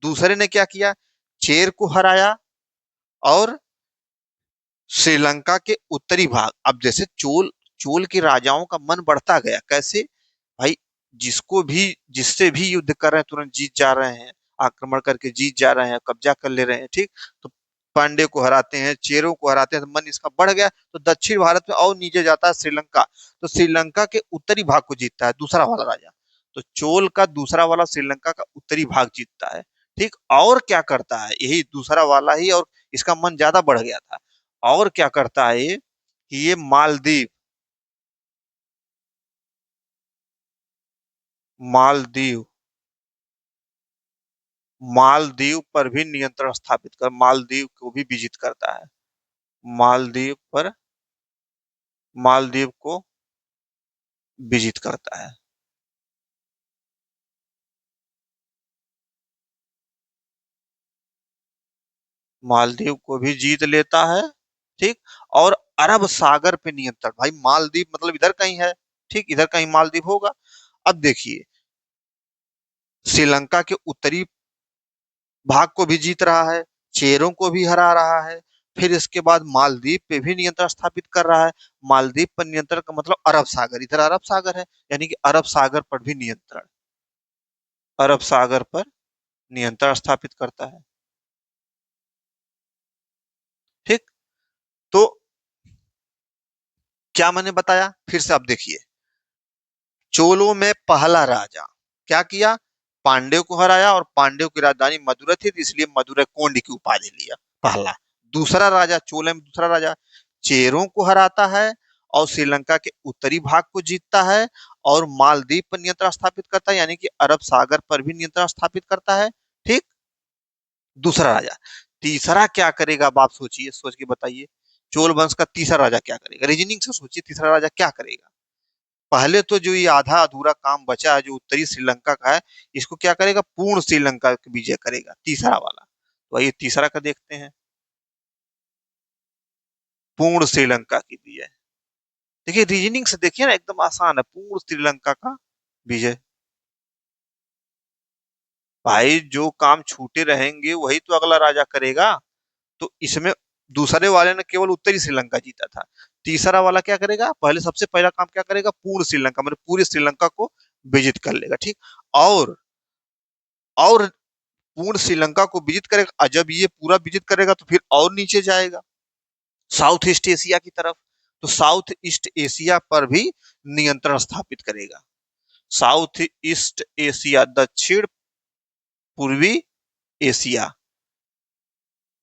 दूसरे ने क्या किया, चेर को हराया और श्रीलंका के उत्तरी भाग। अब जैसे चोल चोल के राजाओं का मन बढ़ता गया, कैसे भाई, जिसको भी जिससे भी युद्ध कर रहे हैं तुरंत जीत जा रहे हैं, आक्रमण करके जीत जा रहे हैं, कब्जा कर ले रहे हैं, ठीक। तो पांडे को हराते हैं, चेरों को हराते हैं, तो मन इसका बढ़ गया, तो दक्षिण भारत में और नीचे जाता है श्रीलंका। तो श्रीलंका के उत्तरी भाग को जीतता है दूसरा वाला राजा। तो चोल का दूसरा वाला श्रीलंका का उत्तरी भाग जीतता है, ठीक। और क्या करता है, यही दूसरा वाला ही, और इसका मन ज्यादा बढ़ गया था। और क्या करता है ये कि ये मालदीव, मालदीव मालदीव पर भी नियंत्रण स्थापित कर, मालदीव को भी विजित करता है। मालदीव पर, मालदीव को विजित करता है। मालदीव को भी जीत लेता है, ठीक। और अरब सागर पे नियंत्रण, भाई मालदीव मतलब इधर कहीं है, ठीक, इधर कहीं मालदीव होगा। अब देखिए, श्रीलंका के उत्तरी भाग को भी जीत रहा है, चेरों को भी हरा रहा है, फिर इसके बाद मालदीव पे भी नियंत्रण स्थापित कर रहा है। मालदीव पर नियंत्रण का मतलब अरब सागर, इधर अरब सागर है, यानी कि अरब सागर पर भी नियंत्रण, अरब सागर पर नियंत्रण स्थापित करता है, ठीक। तो क्या मैंने बताया, फिर से आप देखिए, चोलों में पहला राजा क्या किया, पांड्यों को हराया, और पांड्यों की राजधानी मदुरै थी, इसलिए मदुरै कोंड की उपाधि लिया, पहला। दूसरा राजा, चोले में दूसरा राजा, चेरों को हराता है और श्रीलंका के उत्तरी भाग को जीतता है और मालदीव पर नियंत्रण स्थापित करता है, यानी कि अरब सागर पर भी नियंत्रण स्थापित करता है, ठीक। दूसरा राजा। तीसरा क्या करेगा, अब आप सोचिए, सोच के बताइए, चोल वंश का तीसरा राजा क्या करेगा, रीजनिंग से सोचिए, तीसरा राजा क्या करेगा। पहले तो जो ये आधा अधूरा काम बचा है जो उत्तरी श्रीलंका का है, इसको क्या करेगा, पूर्ण श्रीलंका की विजय करेगा, तीसरा वाला। तो आइए तीसरा का देखते हैं, पूर्ण श्रीलंका की विजय। देखिए रीजनिंग से देखिए ना, एकदम आसान है, पूर्ण श्रीलंका का विजय। भाई जो काम छूटे रहेंगे वही तो अगला राजा करेगा। तो इसमें दूसरे वाले ने केवल उत्तरी श्रीलंका जीता था, तीसरा वाला क्या करेगा, पहले सबसे पहला काम क्या करेगा, पूर्ण श्रीलंका मतलब पूरी श्रीलंका को विजित कर लेगा, ठीक। और और पूर्ण श्रीलंका को विजित करेगा, और जब ये पूरा विजित करेगा तो फिर और नीचे जाएगा साउथ ईस्ट एशिया की तरफ। तो साउथ ईस्ट एशिया पर भी नियंत्रण स्थापित करेगा, साउथ ईस्ट एशिया, दक्षिण पूर्वी एशिया,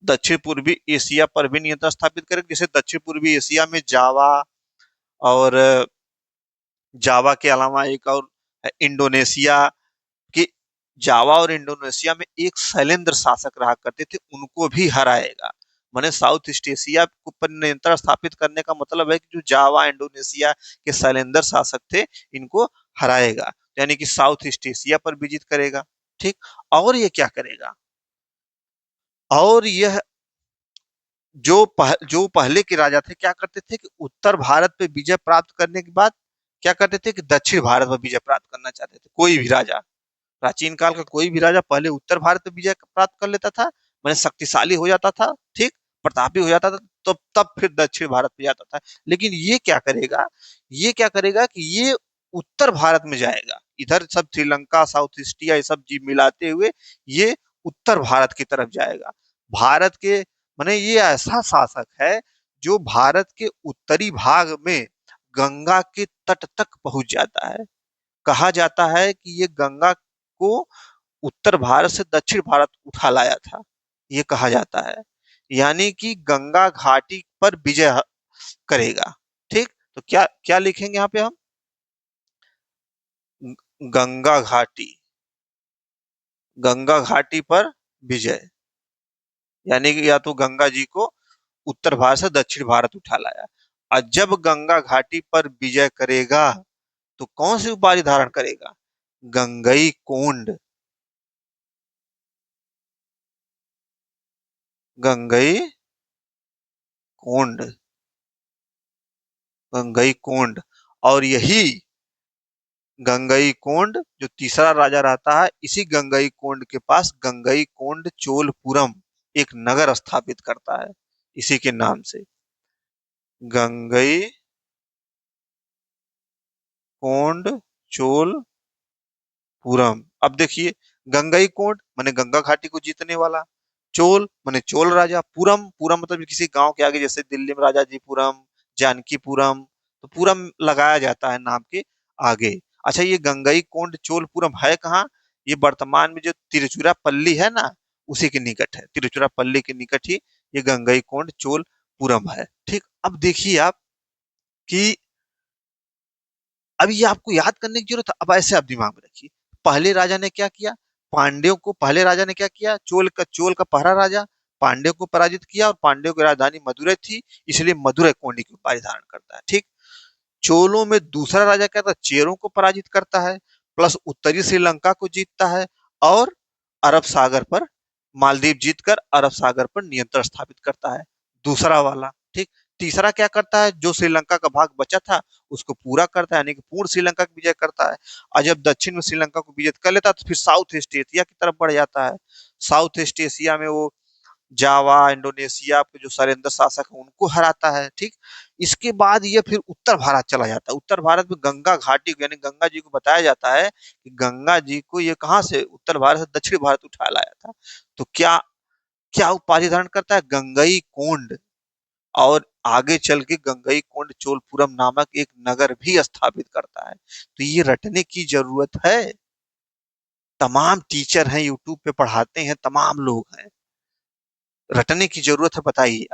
दक्षिण पूर्वी एशिया पर भी नियंत्रण स्थापित करेगा। जैसे दक्षिण पूर्वी एशिया में जावा, और जावा के अलावा एक और इंडोनेशिया कि जावा और इंडोनेशिया में एक शैलेंद्र शासक रहा करते थे, उनको भी हराएगा। माने साउथ ईस्ट एशिया पर नियंत्रण स्थापित करने का मतलब है कि जो जावा इंडोनेशिया के शैलेंद्र शासक थे, इनको हराएगा, यानी कि साउथ ईस्ट एशिया पर विजित करेगा, ठीक। और ये क्या करेगा, और यह जो पहले के राजा थे क्या करते थे कि उत्तर भारत पे विजय प्राप्त करने के बाद क्या करते थे कि दक्षिण भारत पर विजय प्राप्त करना चाहते थे। कोई भी राजा, प्राचीन काल का कोई भी राजा पहले उत्तर भारत पे विजय प्राप्त कर लेता था, मैंने शक्तिशाली हो जाता था, ठीक, प्रतापी हो जाता था, तो तब फिर दक्षिण भारत पे जाता था। लेकिन ये क्या करेगा, ये क्या करेगा कि ये उत्तर भारत में जाएगा, इधर सब श्रीलंका साउथ ईस्टिया ये सब जी मिलाते हुए ये उत्तर भारत की तरफ जाएगा। भारत के माने ये ऐसा शासक है जो भारत के उत्तरी भाग में गंगा के तट तक पहुंच जाता है। कहा जाता है कि ये गंगा को उत्तर भारत से दक्षिण भारत उठा लाया था, ये कहा जाता है। यानी कि गंगा घाटी पर विजय करेगा। ठीक, तो क्या क्या लिखेंगे यहाँ पे हम? गंगा घाटी, गंगा घाटी पर विजय, यानी कि या तो गंगा जी को उत्तर भारत से दक्षिण भारत उठा लाया। और जब गंगा घाटी पर विजय करेगा तो कौन सी उपाधि धारण करेगा? गंगई कोंड। गंगई कोंड, गंगई कोंड। और यही गंगई कोंड जो तीसरा राजा रहता है, इसी गंगई कोंड के पास गंगई कोंड चोलपुरम एक नगर स्थापित करता है इसी के नाम से, गंगई कोंड चोलपुरम। अब देखिए, गंगई कोंड माने गंगा घाटी को जीतने वाला, चोल माने चोल राजा, पुरम पुरम मतलब किसी गांव के आगे, जैसे दिल्ली में राजा जीपुरम, जानकीपुरम, तो पुरम लगाया जाता है नाम के आगे। अच्छा, ये गंगई कोंड चोलपुरम है कहाँ? ये वर्तमान में जो तिरुचिरापल्ली है ना, उसी के निकट है, तिरुचिरापल्ली के निकट ही ये गंगई कोंड चोलपुरम है। ठीक, अब देखिए आप कि अब ये आपको याद करने की जरूरत है। अब ऐसे आप दिमाग में रखिए, पहले राजा ने क्या किया? पांड्यों को, पहले राजा ने क्या किया? चोल का पहला राजा पांड्यों को पराजित किया, और पांड्यों की राजधानी मदुरै थी, इसलिए मदुरै कोंडी की उपाधि धारण करता है। ठीक, चोलों में दूसरा राजा क्या था? चेरों को पराजित करता है, प्लस उत्तरी श्रीलंका को जीतता है, और अरब सागर पर, मालदीव जीतकर अरब सागर पर नियंत्रण स्थापित करता है, दूसरा वाला। ठीक, तीसरा क्या करता है? जो श्रीलंका का भाग बचा था उसको पूरा करता है, यानी कि पूर्ण श्रीलंका की विजय करता है। और जब दक्षिण में श्रीलंका को विजय कर लेता है तो फिर साउथ ईस्ट एशिया की तरफ बढ़ जाता है। साउथ ईस्ट एशिया में वो जावा, इंडोनेशिया के जो शैलेंद्र शासक है उनको हराता है। ठीक, इसके बाद ये फिर उत्तर भारत चला जाता है। उत्तर भारत में गंगा घाटी को, यानी गंगा जी को बताया जाता है कि गंगा जी को ये कहाँ से, उत्तर भारत से दक्षिण भारत उठा लाया था। तो क्या क्या उपाधि धारण करता है? गंगई कोंड। और आगे चल के गंगई कोंड चोलपुरम नामक एक नगर भी स्थापित करता है। तो ये रटने की जरूरत है? तमाम टीचर हैं, यूट्यूब पे पढ़ाते हैं, तमाम लोग हैं, रटने की जरूरत है? बताइए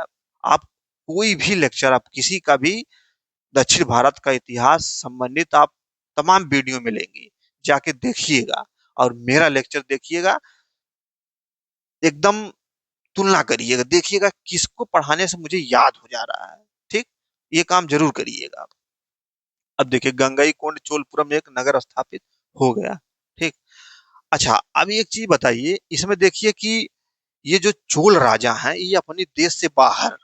आप कोई भी लेक्चर, आप किसी का भी दक्षिण भारत का इतिहास संबंधित आप तमाम वीडियो मिलेंगी, जाके देखिएगा और मेरा लेक्चर देखिएगा, एकदम तुलना करिएगा, देखिएगा किसको पढ़ाने से मुझे याद हो जा रहा है। ठीक, ये काम जरूर करिएगा। अब देखिए, गंगई कोंड चोलपुरम में एक नगर स्थापित हो गया। ठीक, अच्छा, अब एक चीज बताइए, इसमें देखिए कि ये जो चोल राजा हैं ये अपने देश से बाहर,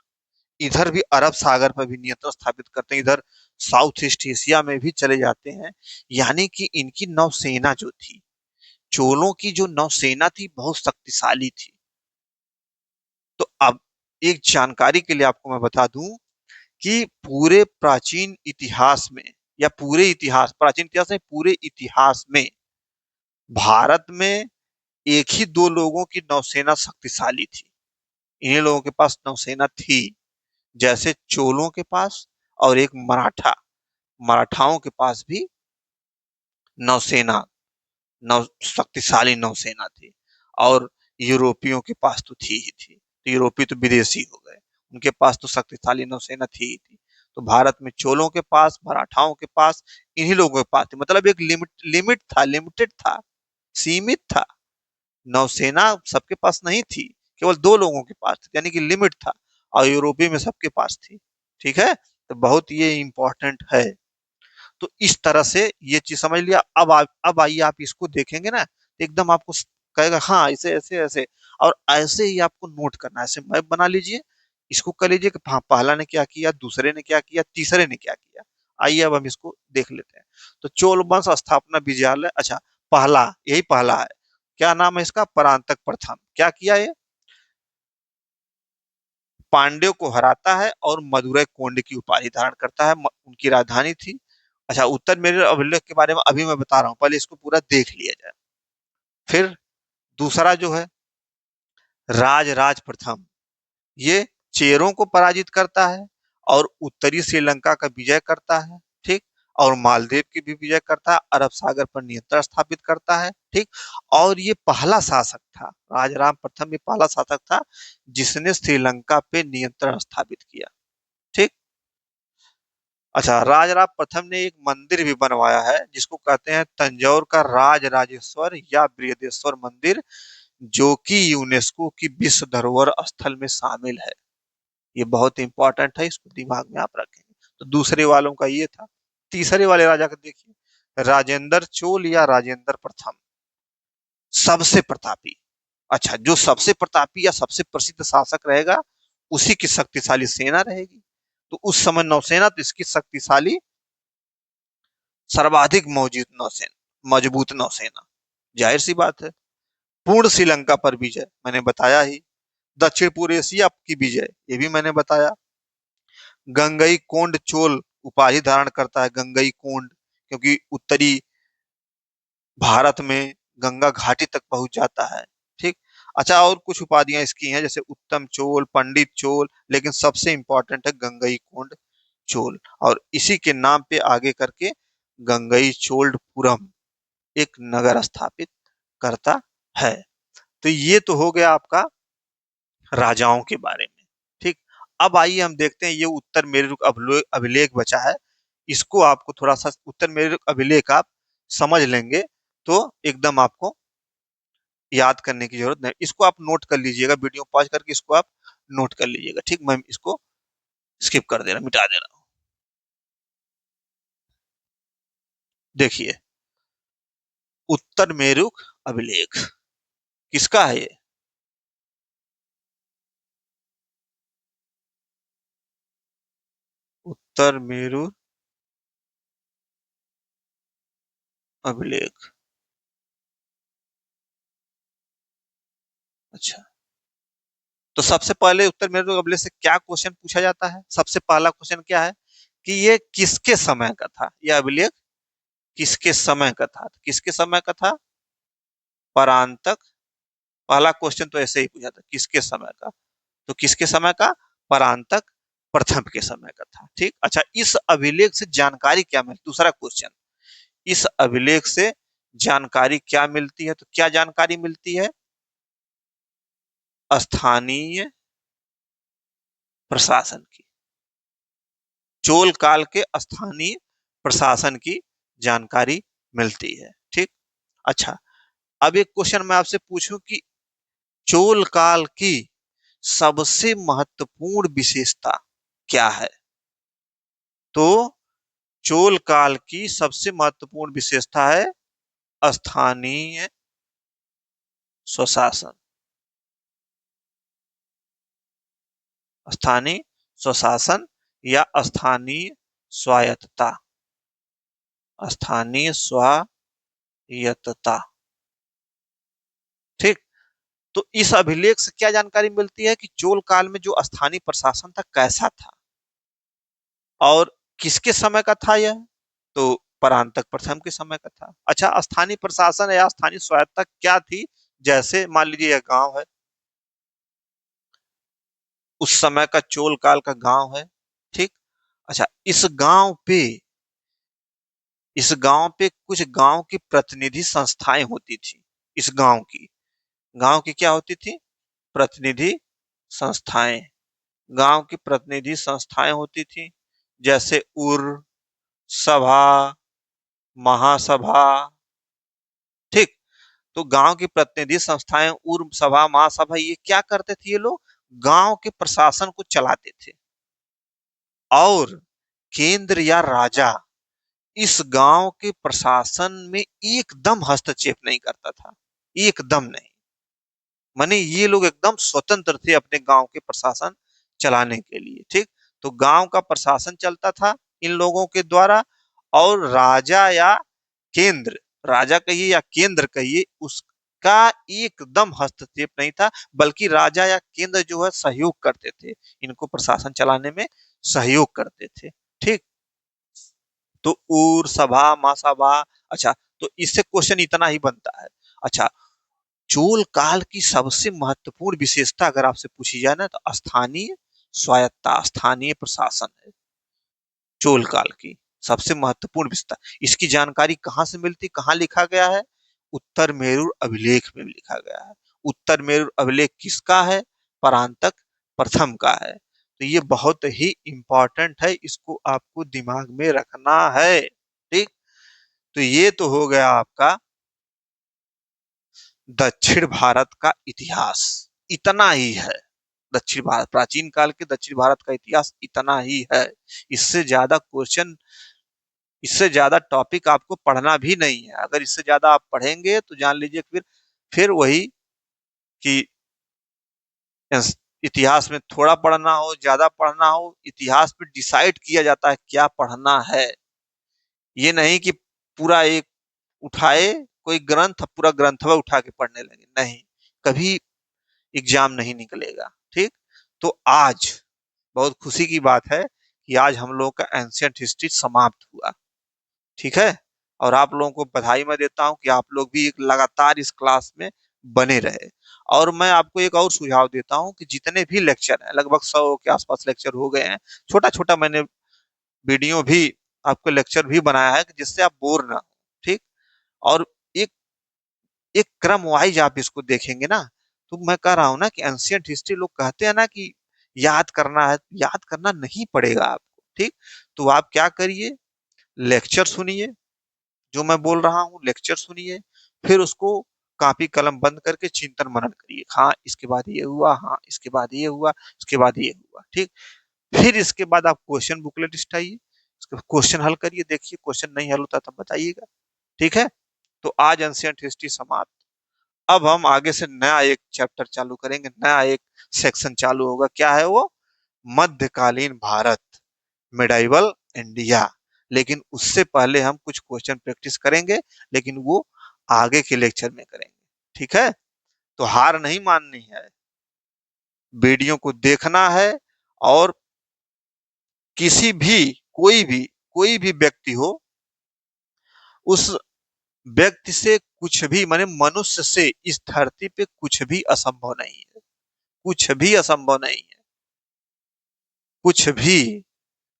इधर भी अरब सागर पर भी नियंत्रण स्थापित करते हैं, इधर साउथ ईस्ट एशिया में भी चले जाते हैं। यानी कि इनकी नौसेना जो थी, चोलों की जो नौसेना थी बहुत शक्तिशाली थी। तो अब एक जानकारी के लिए आपको मैं बता दूं कि पूरे प्राचीन इतिहास में, या पूरे इतिहास, प्राचीन इतिहास में, पूरे इतिहास में भारत में एक ही दो लोगों की नौसेना शक्तिशाली थी। इन्हीं लोगों के पास नौसेना थी, जैसे चोलों के पास, और एक मराठाओं के पास भी नौसेना, नौ शक्तिशाली नौसेना थी। और यूरोपियों के पास तो थी ही थी, तो यूरोपीय तो विदेशी हो गए, उनके पास तो शक्तिशाली नौसेना थी ही थी। तो भारत में चोलों के पास, मराठाओं के पास, इन्हीं लोगों के पास थी, मतलब एक लिमिट था, लिमिटेड था, सीमित था। नौसेना सबके पास नहीं थी, केवल दो लोगों के पास थी, यानी कि लिमिट था। और यूरोपीय में सबके पास थी। ठीक है, तो बहुत ये इंपॉर्टेंट है। तो इस तरह से ये चीज समझ लिया। अब आइए आप इसको देखेंगे ना, तो एकदम आपको कहेगा हाँ ऐसे ऐसे ऐसे, और ऐसे ही आपको नोट करना है, ऐसे मैप बना लीजिए, इसको कर लीजिए कि हाँ पहला ने क्या किया, दूसरे ने क्या किया, तीसरे ने क्या किया। आइए अब हम इसको देख लेते हैं। तो चोल वंश स्थापना विजयालय, अच्छा, पहला, यही पहला है, क्या नाम है इसका? परांतक प्रथम। क्या किया ये? पांड्यों को हराता है और मदुरै कोंड की उपाधि धारण करता है, उनकी राजधानी थी। अच्छा, उत्तर मेरु अभिलेख के बारे में अभी मैं बता रहा हूँ, पहले इसको पूरा देख लिया जाए। फिर दूसरा जो है, राज प्रथम, ये चेरों को पराजित करता है और उत्तरी श्रीलंका का विजय करता है। ठीक, और मालदीव की भी विजय करता है, अरब सागर पर नियंत्रण स्थापित करता है। ठीक। और ये पहला शासक था, राजाराम प्रथम ये पहला शासक था जिसने श्रीलंका पे नियंत्रण स्थापित किया। ठीक। अच्छा, राजाराम प्रथम ने एक मंदिर भी बनवाया है जिसको कहते हैं तंजौर का राज राजेश्वर या बृहदेश्वर मंदिर, जो कि यूनेस्को की विश्व धरोहर स्थल में शामिल है। ये बहुत इंपॉर्टेंट है, इसको दिमाग में आप रखेंगे। तो दूसरे वालों का ये था। तीसरे वाले राजा का देखिए, राजेंद्र चोल या राजेंद्र प्रथम, सबसे प्रतापी। अच्छा, जो सबसे प्रतापी या सबसे प्रसिद्ध शासक रहेगा उसी की शक्तिशाली सेना रहेगी। तो उस समय नौसेना तो इसकी शक्तिशाली, सर्वाधिक मौजूद नौसेना, मजबूत नौसेना, जाहिर सी बात है। पूर्ण श्रीलंका पर विजय मैंने बताया ही। दक्षिण पूर्व एशिया की विजय ये भी मैंने बताया। गंगई कोंड चोल उपाधि धारण करता है, गंगई कोंड, क्योंकि उत्तरी भारत में गंगा घाटी तक पहुंच जाता है। ठीक। अच्छा, और कुछ उपाधियां इसकी हैं जैसे उत्तम चोल, पंडित चोल, लेकिन सबसे इंपॉर्टेंट है गंगई कोंड चोल। और इसी के नाम पे आगे करके गंगई चोलपुरम एक नगर स्थापित करता है। तो ये तो हो गया आपका राजाओं के बारे में। ठीक। अब आइए हम देखते हैं, ये उत्तर मेरू अभिलेख बचा है, इसको आपको थोड़ा सा उत्तर मेरू अभिलेख आप समझ लेंगे तो एकदम आपको याद करने की जरूरत नहीं। इसको आप नोट कर लीजिएगा, वीडियो पॉज करके इसको आप नोट कर लीजिएगा। ठीक। मैं इसको स्किप कर दे रहा, मिटा दे रहा हूं। देखिए, उत्तर मेरू अभिलेख किसका है ये? उत्तर मेरू अभिलेख। अच्छा, तो सबसे पहले उत्तर मेरू अभिलेख से क्या क्वेश्चन पूछा जाता है? सबसे पहला क्वेश्चन क्या है कि ये किसके समय का था? यह अभिलेख किसके समय का था? किसके समय का था? परांतक। पहला क्वेश्चन तो ऐसे ही पूछा था, किसके समय का? तो किसके समय का? परांतक प्रथम के समय का था। ठीक। अच्छा, इस अभिलेख से जानकारी क्या मिलती? दूसरा क्वेश्चन, इस अभिलेख से जानकारी क्या मिलती है? तो क्या जानकारी मिलती है? स्थानीय प्रशासन की, चोल काल के स्थानीय प्रशासन की जानकारी मिलती है। ठीक। अच्छा, अब एक क्वेश्चन मैं आपसे पूछूं कि चोल काल की सबसे महत्वपूर्ण विशेषता क्या है? तो चोल काल की सबसे महत्वपूर्ण विशेषता है स्थानीय स्वशासन। स्थानीय स्वशासन या स्थानीय स्वायत्तता। स्थानीय स्वायत्तता। ठीक। तो इस अभिलेख से क्या जानकारी मिलती है कि चोल काल में जो स्थानीय प्रशासन था कैसा था और किसके समय का था यह? तो परांतक प्रथम के समय का था। अच्छा, स्थानीय प्रशासन या स्थानीय स्वायत्तता क्या थी? जैसे मान लीजिए यह गांव है, उस समय का चोल काल का गांव है। ठीक। अच्छा, इस गांव पे कुछ गांव की प्रतिनिधि संस्थाएं होती थी। इस गांव की क्या होती थी? प्रतिनिधि संस्थाएं। गांव की प्रतिनिधि संस्थाएं होती थी, जैसे उर, सभा, महासभा। ठीक। तो गांव की प्रतिनिधि संस्थाएं, उर, सभा, महासभा, ये क्या करते थे? ये लोग गांव के प्रशासन को चलाते थे और केंद्र या राजा इस गांव के प्रशासन में एकदम हस्तक्षेप नहीं करता था, एकदम नहीं। माने ये लोग एकदम स्वतंत्र थे अपने गांव के प्रशासन चलाने के लिए। ठीक। तो गांव का प्रशासन चलता था इन लोगों के द्वारा, और राजा या केंद्र, राजा कहिए या केंद्र कहिए, उसका एकदम हस्तक्षेप नहीं था, बल्कि राजा या केंद्र जो है सहयोग करते थे, इनको प्रशासन चलाने में सहयोग करते थे। ठीक। तो उर, सभा, महासभा। अच्छा, तो इससे क्वेश्चन इतना ही बनता है। अच्छा, चोल काल की सबसे महत्वपूर्ण विशेषता अगर आपसे पूछी जाए ना, तो स्थानीय स्वायत्ता, स्थानीय प्रशासन है चोल काल की सबसे महत्वपूर्ण विस्तार। इसकी जानकारी कहाँ से मिलती, कहाँ लिखा गया है? उत्तर मेरूर अभिलेख में लिखा गया है। उत्तर मेरूर अभिलेख किसका है? परांतक प्रथम का है। तो ये बहुत ही इंपॉर्टेंट है, इसको आपको दिमाग में रखना है। ठीक, तो ये तो हो गया आपका दक्षिण भारत का इतिहास। इतना ही है। दक्षिण भारत, प्राचीन काल के दक्षिण भारत का इतिहास इतना ही है। इससे ज्यादा क्वेश्चन, इससे ज्यादा टॉपिक आपको पढ़ना भी नहीं है। अगर इससे ज्यादा आप पढ़ेंगे तो जान लीजिए फिर वही कि इतिहास में थोड़ा पढ़ना हो, ज्यादा पढ़ना हो, इतिहास में डिसाइड किया जाता है क्या पढ़ना है। ये नहीं कि पूरा एक उठाए कोई ग्रंथ, पूरा ग्रंथ उठा के पढ़ने लगे, नहीं, कभी एग्जाम नहीं निकलेगा। ठीक, तो आज बहुत खुशी की बात है कि आज हम लोगों का एंशियंट हिस्ट्री समाप्त हुआ। ठीक है, और आप लोगों को बधाई मैं देता हूं कि आप लोग भी एक लगातार इस क्लास में बने रहे। और मैं आपको एक और सुझाव देता हूं कि जितने भी लेक्चर हैं, लगभग 100 के आसपास लेक्चर हो गए हैं, छोटा छोटा मैंने वीडियो भी, आपको लेक्चर भी बनाया है कि जिससे आप बोर ना हो। ठीक, और एक एक क्रम वाइज आप इसको देखेंगे ना, तो मैं कह रहा हूं ना कि एंशियंट हिस्ट्री, लोग कहते हैं ना कि याद करना है, याद करना नहीं पड़ेगा आपको। ठीक, तो आप क्या करिए, लेक्चर सुनिए, जो मैं बोल रहा हूँ लेक्चर सुनिए, फिर उसको कॉपी कलम बंद करके चिंतन मनन करिए। हाँ, इसके बाद ये हुआ, हाँ इसके बाद ये हुआ, इसके बाद ये हुआ। ठीक, फिर इसके बाद आप क्वेश्चन बुकलेट उठाइए, क्वेश्चन हल करिए, देखिए क्वेश्चन नहीं हल होता तब बताइएगा। ठीक है, तो आज एंशियंट हिस्ट्री समाप्त। अब हम आगे से नया एक चैप्टर चालू करेंगे, नया एक सेक्शन चालू होगा। क्या है वो? मध्यकालीन भारत, मिडाइवल इंडिया। लेकिन उससे पहले हम कुछ क्वेश्चन प्रैक्टिस करेंगे, लेकिन वो आगे के लेक्चर में करेंगे। ठीक है, तो हार नहीं माननी है, वीडियो को देखना है। और किसी भी, कोई भी व्यक्ति हो, उस व्यक्ति से कुछ भी, माने मनुष्य से इस धरती पे कुछ भी असंभव नहीं है। कुछ भी असंभव नहीं है, कुछ भी।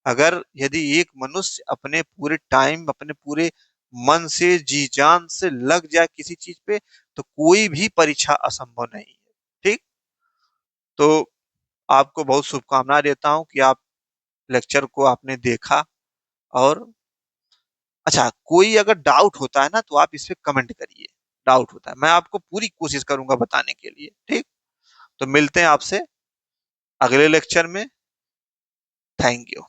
अगर यदि एक मनुष्य अपने पूरे टाइम, अपने पूरे मन से, जी जान से लग जाए किसी चीज पे, तो कोई भी परीक्षा असंभव नहीं है। ठीक, तो आपको बहुत शुभकामनाएं देता हूं कि आप लेक्चर को आपने देखा। और अच्छा, कोई अगर डाउट होता है ना तो आप इस पे कमेंट करिए, डाउट होता है, मैं आपको पूरी कोशिश करूंगा बताने के लिए। ठीक, तो मिलते हैं आपसे अगले लेक्चर में। Thank you.